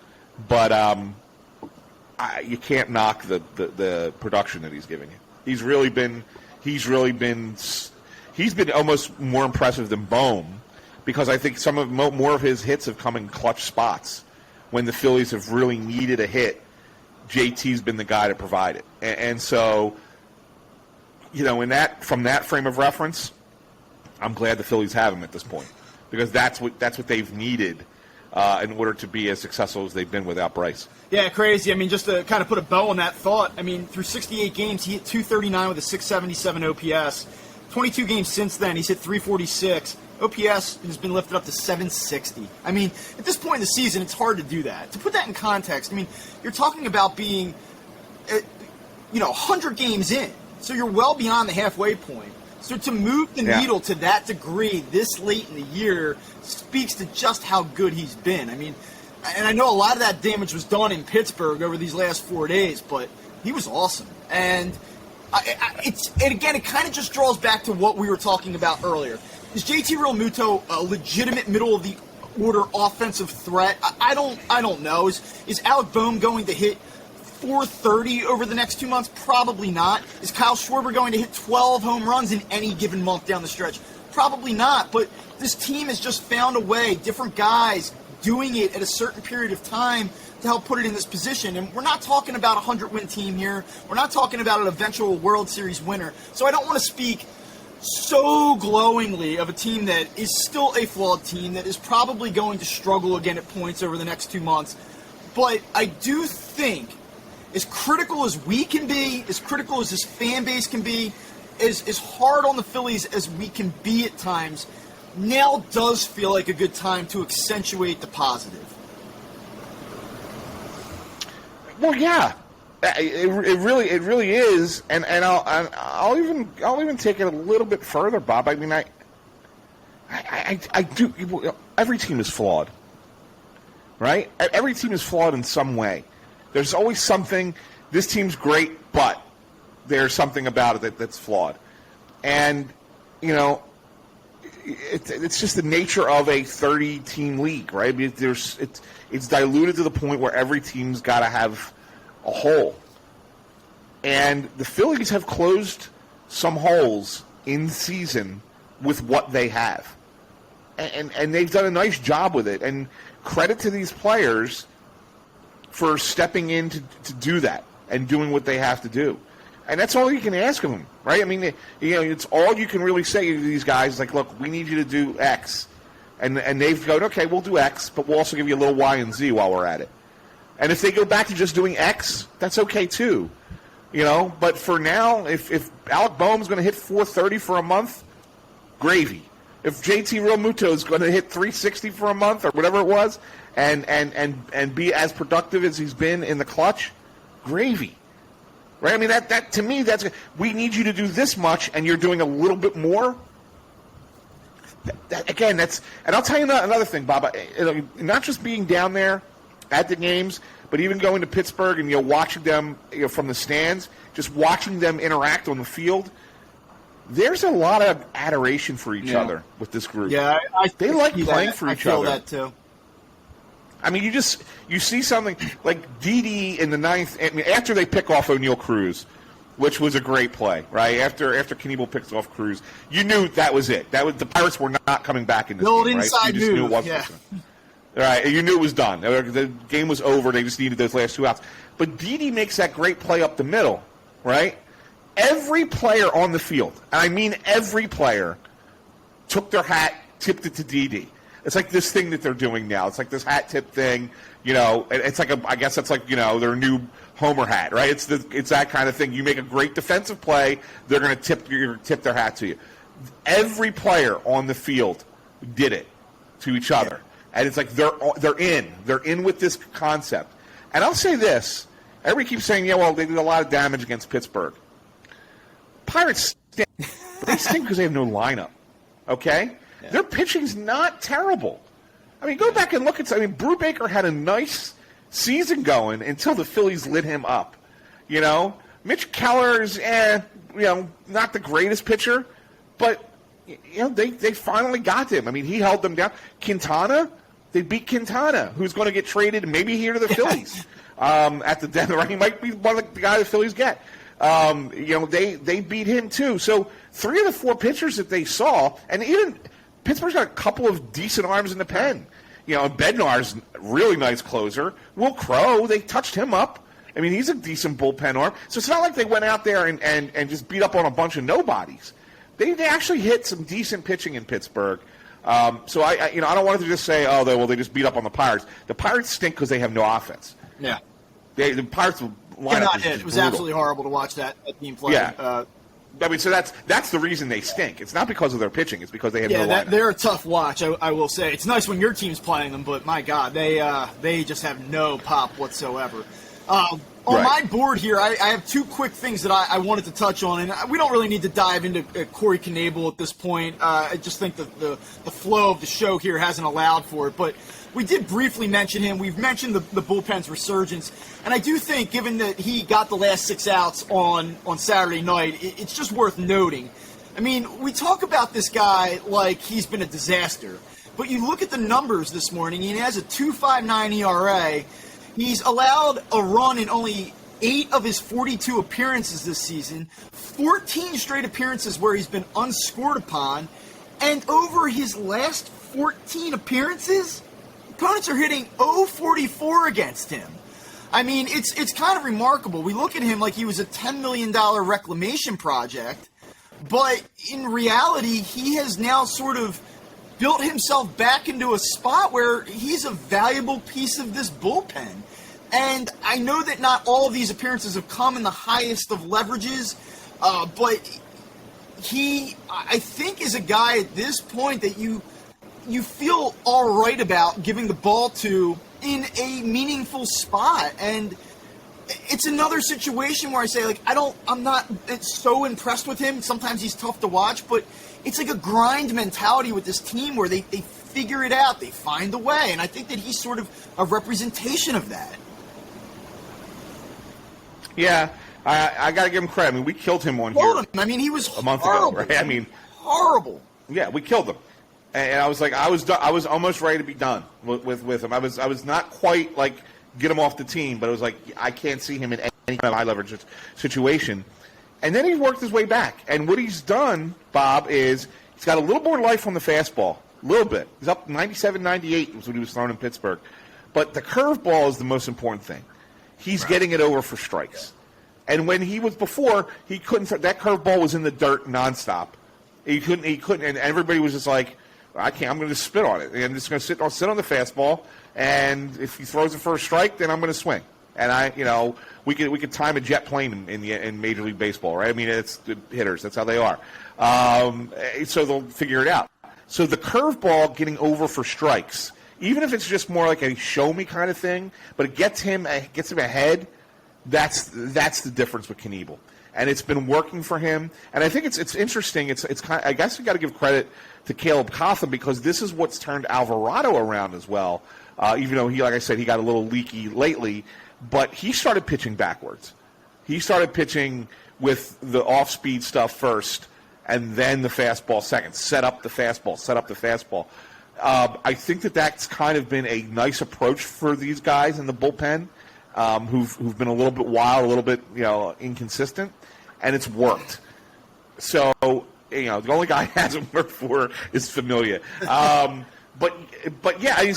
But you can't knock the production that he's giving you. He's been almost more impressive than Bohm, because I think more of his hits have come in clutch spots. When the Phillies have really needed a hit, JT's been the guy to provide it. And so, from that frame of reference, I'm glad the Phillies have him at this point, because that's what they've needed in order to be as successful as they've been without Bryce. Yeah,
crazy. I mean, just to kind of put a bow on that thought, I mean, through 68 games, he hit 239 with a 677 OPS. 22 games since then, he's hit 346. OPS has been lifted up to 760. I mean, at this point in the season, it's hard to do that. To put that in context, I mean, you're talking about being, 100 games in. So you're well beyond the halfway point. So to move the needle to that degree this late in the year speaks to just how good he's been. I mean, and I know a lot of that damage was done in Pittsburgh over these last 4 days, but he was awesome. And it kind of just draws back to what we were talking about earlier. Is JT Realmuto a legitimate middle-of-the-order offensive threat? I don't know. Is Alec Boone going to hit 430 over the next 2 months? Probably not. Is Kyle Schwarber going to hit 12 home runs in any given month down the stretch? Probably not. But this team has just found a way, different guys doing it at a certain period of time to help put it in this position. And we're not talking about a 100-win team here. We're not talking about an eventual World Series winner. So I don't want to speak so glowingly of a team that is still a flawed team, that is probably going to struggle again at points over the next 2 months. But I do think, as critical as we can be, as critical as this fan base can be, as hard on the Phillies as we can be at times, now does feel like a good time to accentuate the positive.
Well, yeah. It really is, and I'll even take it a little bit further, Bob. I mean, I do. Every team is flawed, right? Every team is flawed in some way. There's always something. This team's great, but there's something about it that's flawed. And it's just the nature of a 30-team league, right? I mean, it's diluted to the point where every team's got to have a hole. And the Phillies have closed some holes in season with what they have. And they've done a nice job with it. And credit to these players for stepping in to do that and doing what they have to do. And that's all you can ask of them, right? I mean, it's all you can really say to these guys. Like, look, we need you to do X. And they've gone, okay, we'll do X, but we'll also give you a little Y and Z while we're at it. And if they go back to just doing X, that's okay too. But for now, if Alec Boehm's going to hit 430 for a month, gravy. If JT Romuto is going to hit 360 for a month or whatever it was, and be as productive as he's been in the clutch, gravy. Right? I mean, that to me, we need you to do this much, and you're doing a little bit more. And I'll tell you another thing, Bob. Not just being down there at the games, but even going to Pittsburgh and watching them from the stands, just watching them interact on the field. There's a lot of adoration for each other with this group.
Yeah,
they like playing for each other.
I feel that too.
I mean, you see something like Didi in the ninth. I mean, after they pick off O'Neal Cruz, which was a great play, right? After Knievel picks off Cruz, you knew that was it. The Pirates were not coming back in this game, right? You just knew it wasn't. Right, you knew it was done. The game was over. They just needed those last 2 outs. But Didi makes that great play up the middle, right? Every player on the field, and I mean every player, took their hat, tipped it to Didi. It's like this thing that they're doing now. It's like this hat tip thing, It's like I guess that's like their new Homer hat, right? It's that kind of thing. You make a great defensive play, they're going to tip their hat to you. Every player on the field did it to each other, and it's like they're in with this concept. And I'll say this: everybody keeps saying, they did a lot of damage against Pittsburgh. Pirates stink. They stink because they have no lineup. Okay. Yeah. Their pitching's not terrible. I mean, go back and look at. I mean, Brubaker had a nice season going until the Phillies lit him up. Mitch Keller's, not the greatest pitcher, but they finally got him. I mean, he held them down. Quintana, they beat Quintana, who's going to get traded maybe here to the Phillies at the deadline. He might be one of the guys the Phillies get. They beat him too. So 3 of the 4 pitchers that they saw, and even Pittsburgh's got a couple of decent arms in the pen. Bednar's really nice closer. Will Crowe, they touched him up. I mean, he's a decent bullpen arm. So it's not like they went out there and just beat up on a bunch of nobodies. They actually hit some decent pitching in Pittsburgh. So I don't want to just say, they just beat up on the Pirates. The Pirates stink because they have no offense.
Yeah.
The Pirates lineup is
it was absolutely horrible to watch that team play.
Yeah. I mean, so that's the reason they stink. It's not because of their pitching. It's because they have no lineup.
They're a tough watch, I will say. It's nice when your team's playing them, but my God, they just have no pop whatsoever. On my board here, I have 2 quick things that I wanted to touch on, and we don't really need to dive into Corey Knebel at this point. I just think that the flow of the show here hasn't allowed for it, but we did briefly mention him. We've mentioned the bullpen's resurgence, and I do think, given that he got the last 6 outs on Saturday night, it's just worth noting. I mean, we talk about this guy like he's been a disaster, but you look at the numbers this morning, he has a 2.59 ERA. He's allowed a run in only 8 of his 42 appearances this season, 14 straight appearances where he's been unscored upon, and over his last 14 appearances, opponents are hitting .044 against him. I mean, it's kind of remarkable. We look at him like he was a $10 million reclamation project, but in reality, he has now sort of built himself back into a spot where he's a valuable piece of this bullpen. And I know that not all of these appearances have come in the highest of leverages, but he, I think, is a guy at this point that you feel all right about giving the ball to in a meaningful spot. And it's another situation where I say, like, I'm not so impressed with him. Sometimes he's tough to watch, but it's like a grind mentality with this team where they figure it out, they find a way, and I think that he's sort of a representation of that.
Yeah, I got to give him credit. I mean, we killed him on here.
I mean, he was
a month
horrible.
ago, right? I mean,
horrible.
Yeah, we killed him. And I was like, I was almost ready to be done with him. I was not quite like get him off the team, but it was like I can't see him in any kind of high leverage situation. And then he worked his way back. And what he's done, Bob, is he's got a little more life on the fastball, a little bit. He's up 97, 98 was when he was thrown in Pittsburgh. But the curveball is the most important thing. He's getting it over for strikes. And when he was before, he couldn't. That curveball was in the dirt nonstop. He couldn't, and everybody was just like, I can't. I'm going to spit on it. I'm just going to sit on the fastball, and if he throws it for a strike, then I'm going to swing. And we could time a jet plane in Major League Baseball, right? I mean, it's the hitters. That's how they are. So they'll figure it out. So the curveball getting over for strikes, even if it's just more like a show me kind of thing, but it gets him ahead. That's the difference with Knievel. And it's been working for him. And I think it's interesting. It's kind of, I guess we got to give credit to Caleb Cotham because this is what's turned Alvarado around as well. Even though like I said, he got a little leaky lately, but he started pitching backwards. He started pitching with the off-speed stuff first, and then the fastball second. Set up the fastball. I think that's kind of been a nice approach for these guys in the bullpen, who've been a little bit wild, a little bit inconsistent, and it's worked. So the only guy it hasn't worked for is Familia. But yeah, I mean,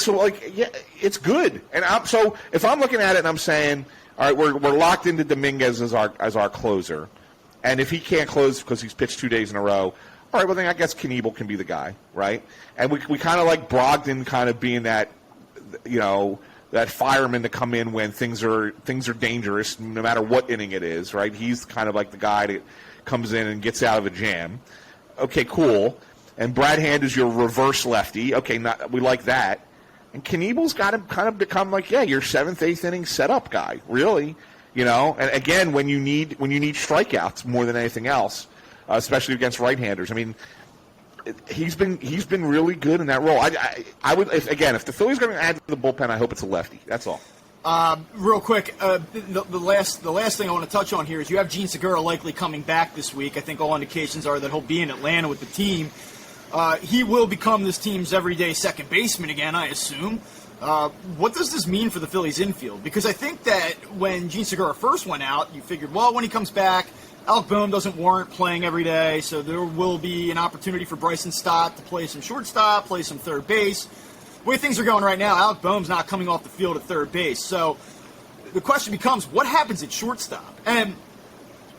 it's good. And so if I'm looking at it and I'm saying, all right, we're locked into Dominguez as our closer, and if he can't close because he's pitched 2 days in a row, all right, well then I guess Knievel can be the guy, right? And we kind of like Brogden kind of being that, that fireman to come in when things are dangerous, no matter what inning it is, right? He's kind of like the guy that comes in and gets out of a jam. Okay, cool. And Brad Hand is your reverse lefty. Okay, we like that. And Knievel's got to kind of become like, your 7th, 8th inning setup guy, really. And again, when you need strikeouts more than anything else, especially against right-handers. I mean, he's been really good in that role. I would if the Phillies are going to add to the bullpen, I hope it's a lefty. That's all.
Real quick, the last thing I want to touch on here is you have Gene Segura likely coming back this week. I think all indications are that he'll be in Atlanta with the team. He will become this team's everyday second baseman again, I assume. What does this mean for the Phillies infield? Because I think that when Gene Segura first went out, you figured, well, when he comes back, Alec Boone doesn't warrant playing every day, so there will be an opportunity for Bryson Stott to play some shortstop, play some third base. The way things are going right now, Alec Boone's not coming off the field at third base. So the question becomes, what happens at shortstop? And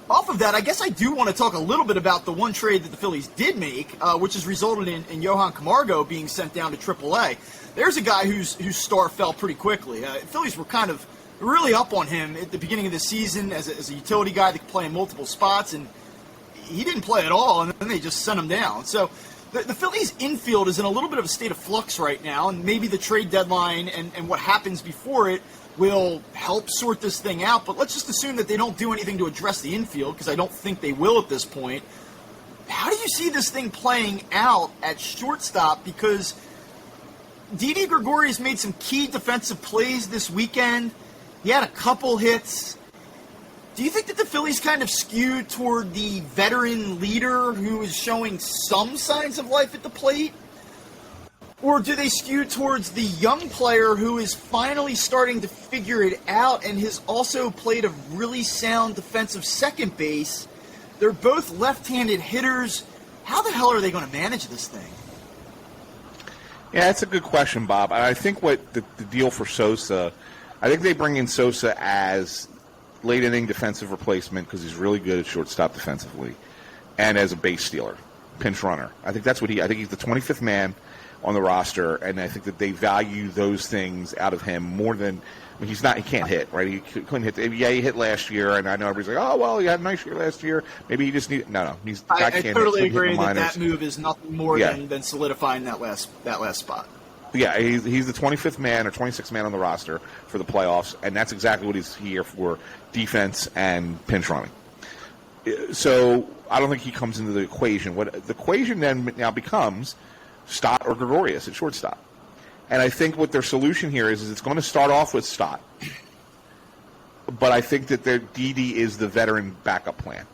off of that, I guess I do want to talk a little bit about the one trade that the Phillies did make, which has resulted in Johan Camargo being sent down to AAA. There's a guy whose star fell pretty quickly. Phillies were kind of really up on him at the beginning of the season as a utility guy that could play in multiple spots, and he didn't play at all, and then they just sent him down. So the Phillies infield is in a little bit of a state of flux right now, and maybe the trade deadline and what happens before it will help sort this thing out. But let's just assume that they don't do anything to address the infield, because I don't think they will at this point. How do you see this thing playing out at shortstop? Because Didi Gregorius made some key defensive plays this weekend. He had a couple hits. Do you think that the Phillies kind of skew toward the veteran leader who is showing some signs of life at the plate? Or do they skew towards the young player who is finally starting to figure it out and has also played a really sound defensive second base? They're both left-handed hitters. How the hell are they going to manage this thing?
Yeah, that's a good question, Bob. I think what the deal for Sosa, I think they bring in Sosa as late-inning defensive replacement because he's really good at shortstop defensively and as a base stealer, pinch runner. I think that's what I think he's the 25th man on the roster, and I think that they value those things out of him more than – he can't hit, right? He couldn't hit. Yeah, he hit last year, and I know everybody's like, oh, well, he had a nice year last year. Maybe he just needed – no.
I totally agree that move is nothing more than solidifying that last spot.
Yeah, he's the 25th man or 26th man on the roster for the playoffs, and that's exactly what he's here for, defense and pinch running. So I don't think he comes into the equation. What the equation then now becomes Stott or Gregorius at shortstop. And I think what their solution here is it's going to start off with Stott. But I think that their Didi is the veteran backup plan.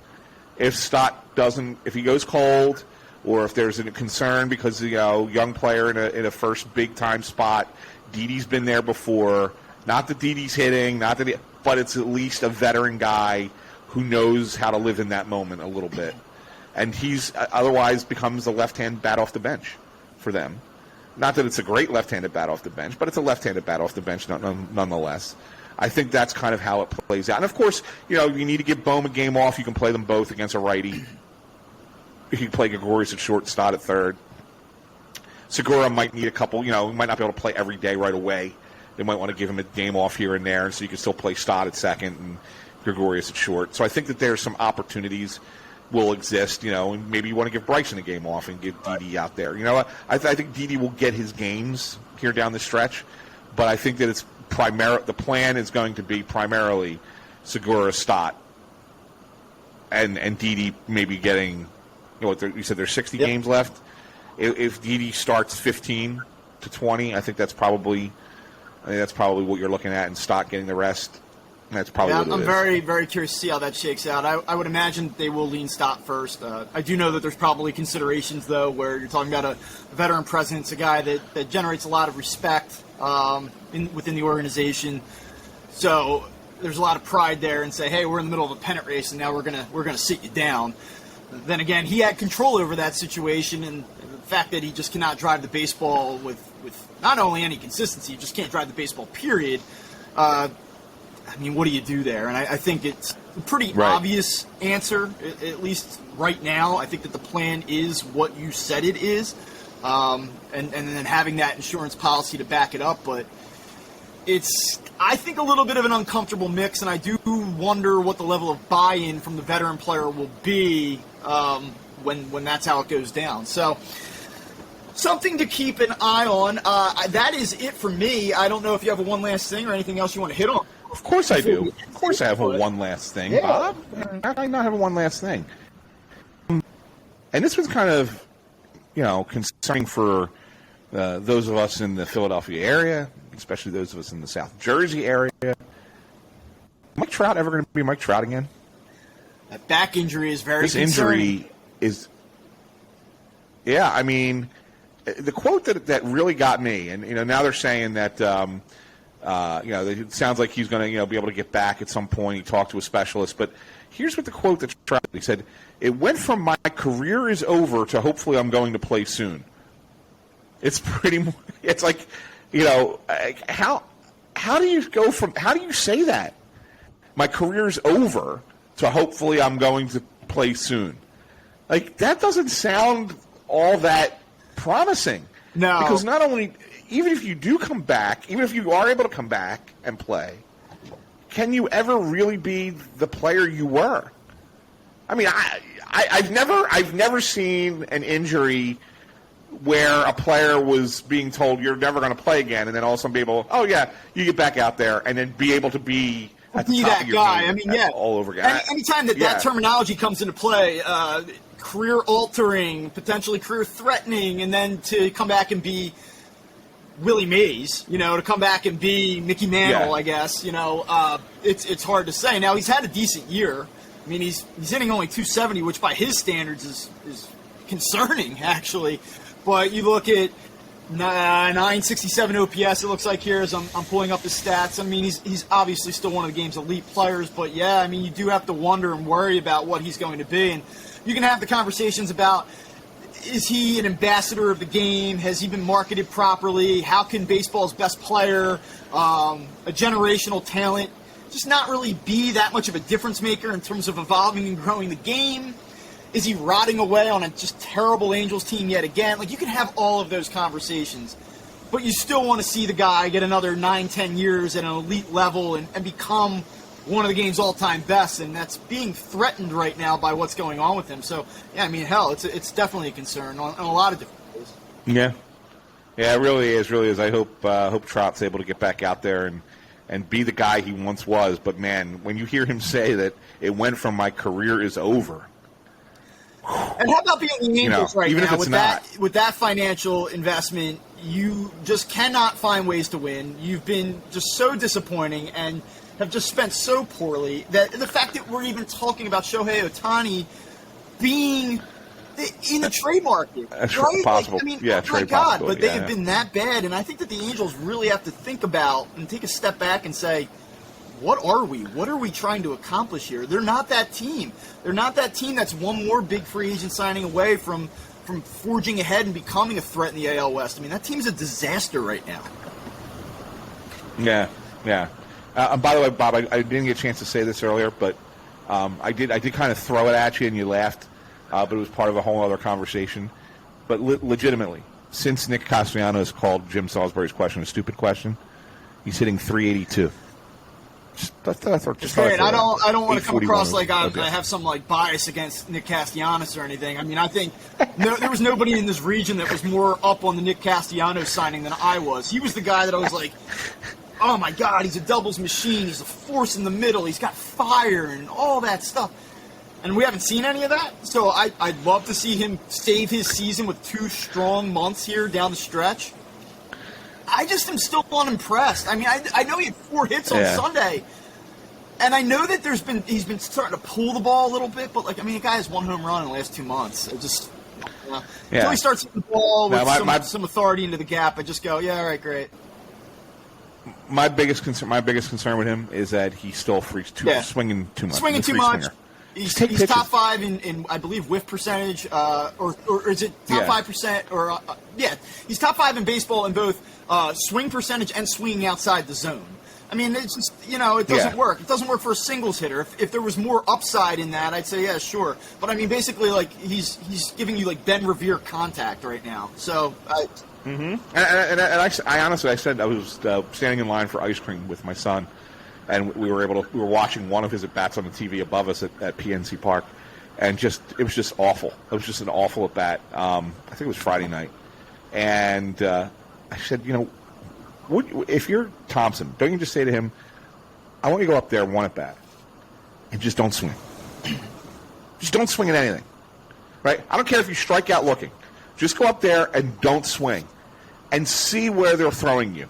If Stott if he goes cold or if there's a concern because young player in a first big time spot. Didi's been there before. Not that Didi's hitting, but it's at least a veteran guy who knows how to live in that moment a little bit, and he's otherwise becomes the left-hand bat off the bench for them. Not that it's a great left-handed bat off the bench, but it's a left-handed bat off the bench nonetheless. I think that's kind of how it plays out. And, of course, you need to give Bohm a game off. You can play them both against a righty. You can play Gregorius at short, Stott at third. Segura might need a couple, might not be able to play every day right away. They might want to give him a game off here and there, so you can still play Stott at second and Gregorius at short. So I think that there's some opportunities will exist, and maybe you want to give Bryson a game off and give Didi out there. I think Didi will get his games here down the stretch, but I think that the plan is going to be primarily Segura, Stott, and Didi maybe getting, you said there's 60 games left. If Didi starts 15 to 20, I think that's probably what you're looking at, and Stott getting the rest. That's probably what it is.
I'm very, very curious to see how that shakes out. I would imagine they will lean Stott first. I do know that there's probably considerations, though, where you're talking about a veteran presence, a guy that generates a lot of respect within the organization. So there's a lot of pride there, and say, hey, we're in the middle of a pennant race, and now we're gonna sit you down. Then again, he had control over that situation, and the fact that he just cannot drive the baseball with not only any consistency, he just can't drive the baseball, period. What do you do there? And I think it's a pretty obvious answer, at least right now. I think that the plan is what you said it is, and then having that insurance policy to back it up. But it's, I think, a little bit of an uncomfortable mix, and I do wonder what the level of buy-in from the veteran player will be when that's how it goes down. So something to keep an eye on. That is it for me. I don't know if you have one last thing or anything else you want to hit on.
Of course I do. Of course I have one last thing, Bob. How can I not have one last thing? And this was kind of, concerning for those of us in the Philadelphia area, especially those of us in the South Jersey area. Mike Trout ever going to be Mike Trout again?
That back injury is very
concerning. Injury is, the quote that really got me, and now they're saying that it sounds like he's going to be able to get back at some point. He talked to a specialist, but here's what the quote that he said: "It went from my career is over to hopefully I'm going to play soon." It's it's like, how do you say that? My career's over to hopefully I'm going to play soon. Like, that doesn't sound all that promising.
No.
Because not only, even if you do come back, even if you are able to come back and play, can you ever really be the player you were? I mean, I've never seen an injury where a player was being told you're never going to play again, and then all of a sudden be able, oh yeah, you get back out there, and then be able to be at the top
that
of your
guy.
game
I mean, yeah,
all over again.
Anytime that terminology comes into play, career altering, potentially career threatening, and then to come back and be Willie Mays, to come back and be Mickey Mantle, I guess, it's hard to say. Now, he's had a decent year. I mean, he's hitting only 270, which by his standards is concerning, actually. But you look at 967 OPS, it looks like here as I'm pulling up his stats. I mean, he's obviously still one of the game's elite players, but yeah, I mean, you do have to wonder and worry about what he's going to be. And you can have the conversations about, is he an ambassador of the game? Has he been marketed properly? How can baseball's best player, a generational talent, just not really be that much of a difference maker in terms of evolving and growing the game? Is he rotting away on a just terrible Angels team yet again? Like, you can have all of those conversations, but you still want to see the guy get another 9-10 years at an elite level and become one of the game's all-time best, and that's being threatened right now by what's going on with him. So, yeah, I mean, hell, it's definitely a concern on a lot of different ways.
Yeah, it really is. I hope Trout's able to get back out there and be the guy he once was. But, man, when you hear him say that it went from my career is over.
And how about being the Angels right
even
now?
If it's
with that financial investment, you just cannot find ways to win. You've been just so disappointing and have just spent so poorly that the fact that we're even talking about Shohei Ohtani being in the trade market,
That's
right?
possible.
Like, I mean,
Yeah,
oh my
trade
God,
possibility.
but they
Yeah,
have been that bad, and I think that the Angels really have to think about and take a step back and say, what are we? What are we trying to accomplish here? They're not that team. They're not that team that's one more big free agent signing away from forging ahead and becoming a threat in the AL West. I mean, that team's a disaster right now.
Yeah, yeah. By the way, Bob, I didn't get a chance to say this earlier, but I did kind of throw it at you and you laughed, but it was part of a whole other conversation. But legitimately, since Nick Castellanos called Jim Salisbury's question a stupid question, he's hitting .382. I
don't want to come across like I have some like bias against Nick Castellanos or anything. I mean, I think there was nobody in this region that was more up on the Nick Castellanos signing than I was. He was the guy that I was like, oh my God, he's a doubles machine. He's a force in the middle. He's got fire and all that stuff. And we haven't seen any of that. So I'd love to see him save his season with 2 strong months here down the stretch. I just am still unimpressed. I mean, I know he had 4 hits on Sunday, and I know that he's been starting to pull the ball a little bit, but like, I mean, the guy has 1 home run in the last 2 months. It just until he starts hitting the ball with some authority into the gap, I just go, yeah, all right, great.
My biggest concern with him is that he still swinging too much.
Swinging too much. He's top 5 in I believe whiff percentage, or is it top 5%? Or he's top 5 in baseball in both swing percentage and swinging outside the zone. I mean, it's just, it doesn't work. It doesn't work for a singles hitter. If there was more upside in that, I'd say yeah, sure. But I mean, basically, like he's giving you like Ben Revere contact right now. So.
And I honestly said I was standing in line for ice cream with my son. And we were watching one of his at bats on the TV above us at PNC Park, and it was just awful. It was just an awful at bat. I think it was Friday night, and I said, if you're Thompson, don't you just say to him, "I want you to go up there 1 at bat, and just don't swing. Just don't swing at anything, right? I don't care if you strike out looking. Just go up there and don't swing, and see where they're throwing you."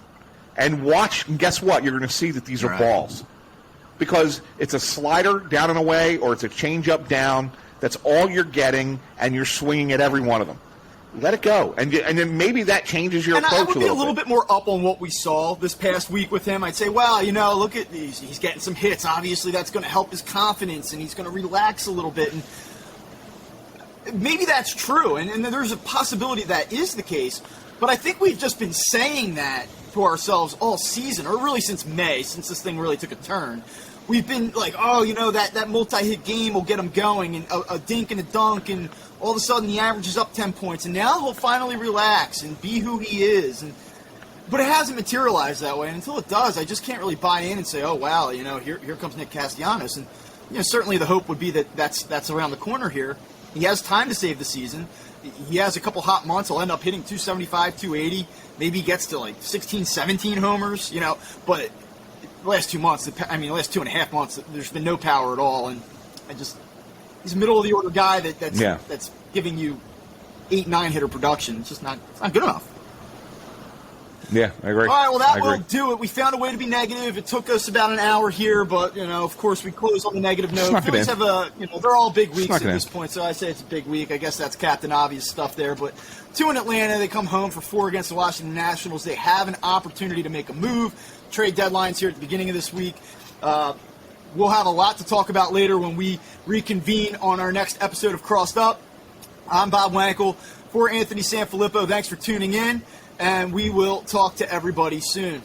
And watch, and guess what? You're going to see that these are balls. Because it's a slider down and away, or it's a changeup down. That's all you're getting, and you're swinging at every one of them. Let it go. And then maybe that changes your approach a little bit.
And I would be a little bit more up on what we saw this past week with him. I'd say, well, look at these. He's getting some hits. Obviously, that's going to help his confidence, and he's going to relax a little bit. And maybe that's true, and there's a possibility that is the case. But I think we've just been saying that to ourselves all season, or really since May, since this thing really took a turn. We've been like, that multi-hit game will get him going, and a dink and a dunk, and all of a sudden the average is up 10 points, and now he'll finally relax and be who he is. But it hasn't materialized that way, and until it does, I just can't really buy in and say, oh, wow, here comes Nick Castellanos. And certainly the hope would be that that's around the corner here. He has time to save the season. He has a couple hot months. He'll end up hitting 275, 280. Maybe he gets to like 16, 17 homers, But the last 2 months, the last 2.5 months, there's been no power at all. And he's a middle-of-the-order guy that's giving you 8, 9 hitter production. It's just not good enough.
Yeah, I agree.
All right, well, that will do it. We found a way to be negative. It took us about an hour here, but, of course, we close on the negative note. Phillies have they're all big weeks at this point, so I say it's a big week. I guess that's Captain Obvious stuff there. But 2 in Atlanta, they come home for 4 against the Washington Nationals. They have an opportunity to make a move. Trade deadlines here at the beginning of this week. We'll have a lot to talk about later when we reconvene on our next episode of Crossed Up. I'm Bob Wankel for Anthony Sanfilippo. Thanks for tuning in. And we will talk to everybody soon.